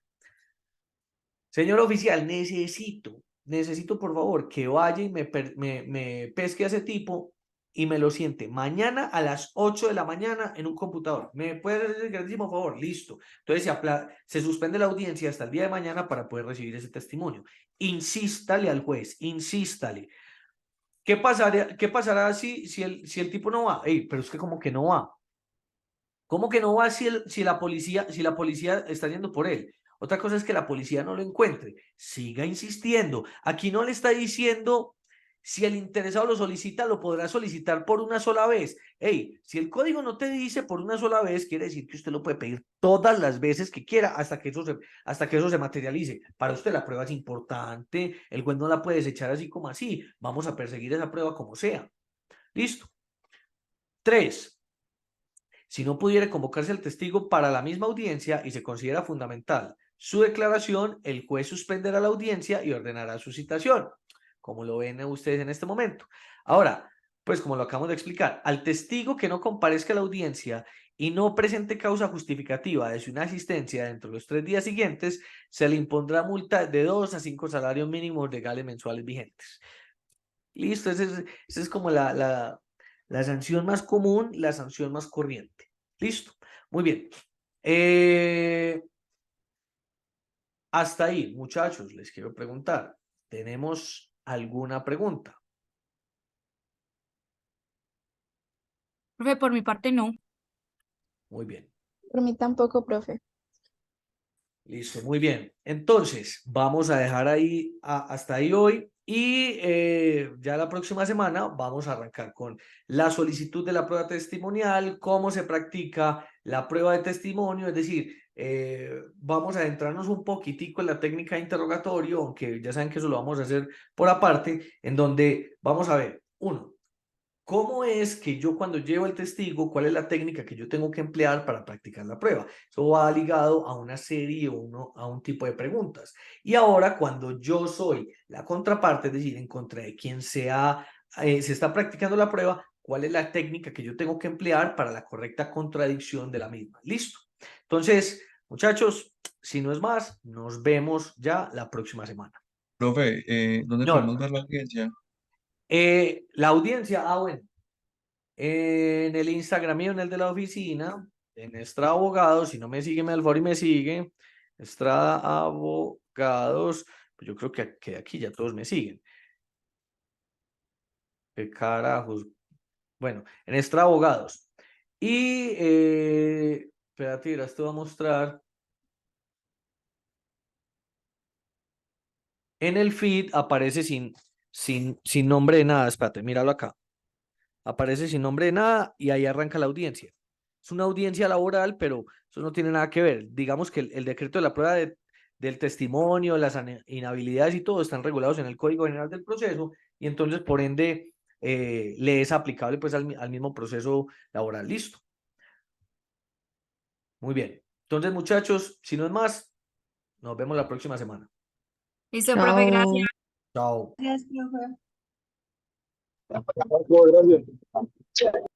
señor oficial, necesito por favor que vaya y me pesque a ese tipo y me lo siente mañana a las 8 de la mañana en un computador. ¿Me puede hacer el grandísimo favor? Listo. Entonces se suspende la audiencia hasta el día de mañana para poder recibir ese testimonio. Insístale al juez, insístale. ¿Qué pasará si el tipo no va? Ey, pero es que como que no va. ¿Cómo que no va si la policía está yendo por él? Otra cosa es que la policía no lo encuentre. Siga insistiendo. Aquí no le está diciendo Si el interesado lo solicita, lo podrá solicitar por una sola vez. Hey, si el código no te dice por una sola vez, quiere decir que usted lo puede pedir todas las veces que quiera hasta que eso se materialice. Para usted la prueba es importante, el juez no la puede desechar así como así. Vamos a perseguir esa prueba como sea. ¿Listo? 3. Si no pudiera convocarse el testigo para la misma audiencia y se considera fundamental su declaración, el juez suspenderá la audiencia y ordenará su citación, como lo ven ustedes en este momento. Ahora, pues como lo acabamos de explicar, al testigo que no comparezca a la audiencia y no presente causa justificativa de su inasistencia dentro de los 3 días siguientes, se le impondrá multa de 2 a 5 salarios mínimos legales mensuales vigentes. Listo, esa es como la sanción más común, la sanción más corriente. Listo, muy bien. Hasta ahí, muchachos, les quiero preguntar, ¿tenemos alguna pregunta? Profe, por mi parte no. Muy bien, Por mí tampoco, profe. listo, muy bien. Entonces, vamos a dejar ahí hasta ahí hoy y ya la próxima semana vamos a arrancar con la solicitud de la prueba testimonial, cómo se practica la prueba de testimonio, es decir, vamos a adentrarnos un poquitico en la técnica de interrogatorio, aunque ya saben que eso lo vamos a hacer por aparte, en donde vamos a ver, uno, ¿cómo es que yo cuando llevo el testigo, cuál es la técnica que yo tengo que emplear para practicar la prueba? Eso va ligado a una serie o a un tipo de preguntas. Y ahora, cuando yo soy la contraparte, es decir, en contra de quien se está practicando la prueba, ¿cuál es la técnica que yo tengo que emplear para la correcta contradicción de la misma? ¿Listo? Entonces, muchachos, si no es más, nos vemos ya la próxima semana. Profe, ¿dónde podemos Señor, ver la audiencia? la audiencia, bueno. En el Instagram mío, en el de la oficina, en Estrada Abogados, si no me sigue, me da el favor y me sigue. Estrada Abogados, pues yo creo que aquí ya todos me siguen. ¿Qué carajos? Bueno, en Estrada Abogados. Y, espérate, mira, esto va a mostrar. En el feed aparece sin nombre de nada. Espérate, míralo acá. Aparece sin nombre de nada y ahí arranca la audiencia. Es una audiencia laboral, pero eso no tiene nada que ver. Digamos que el decreto de la prueba del testimonio, las inhabilidades y todo están regulados en el Código General del Proceso y entonces, por ende, le es aplicable pues al mismo proceso laboral. Listo. Muy bien. Entonces, muchachos, si no es más, nos vemos la próxima semana. Listo, profe, gracias. Chao. Chao. Gracias, profe. Gracias.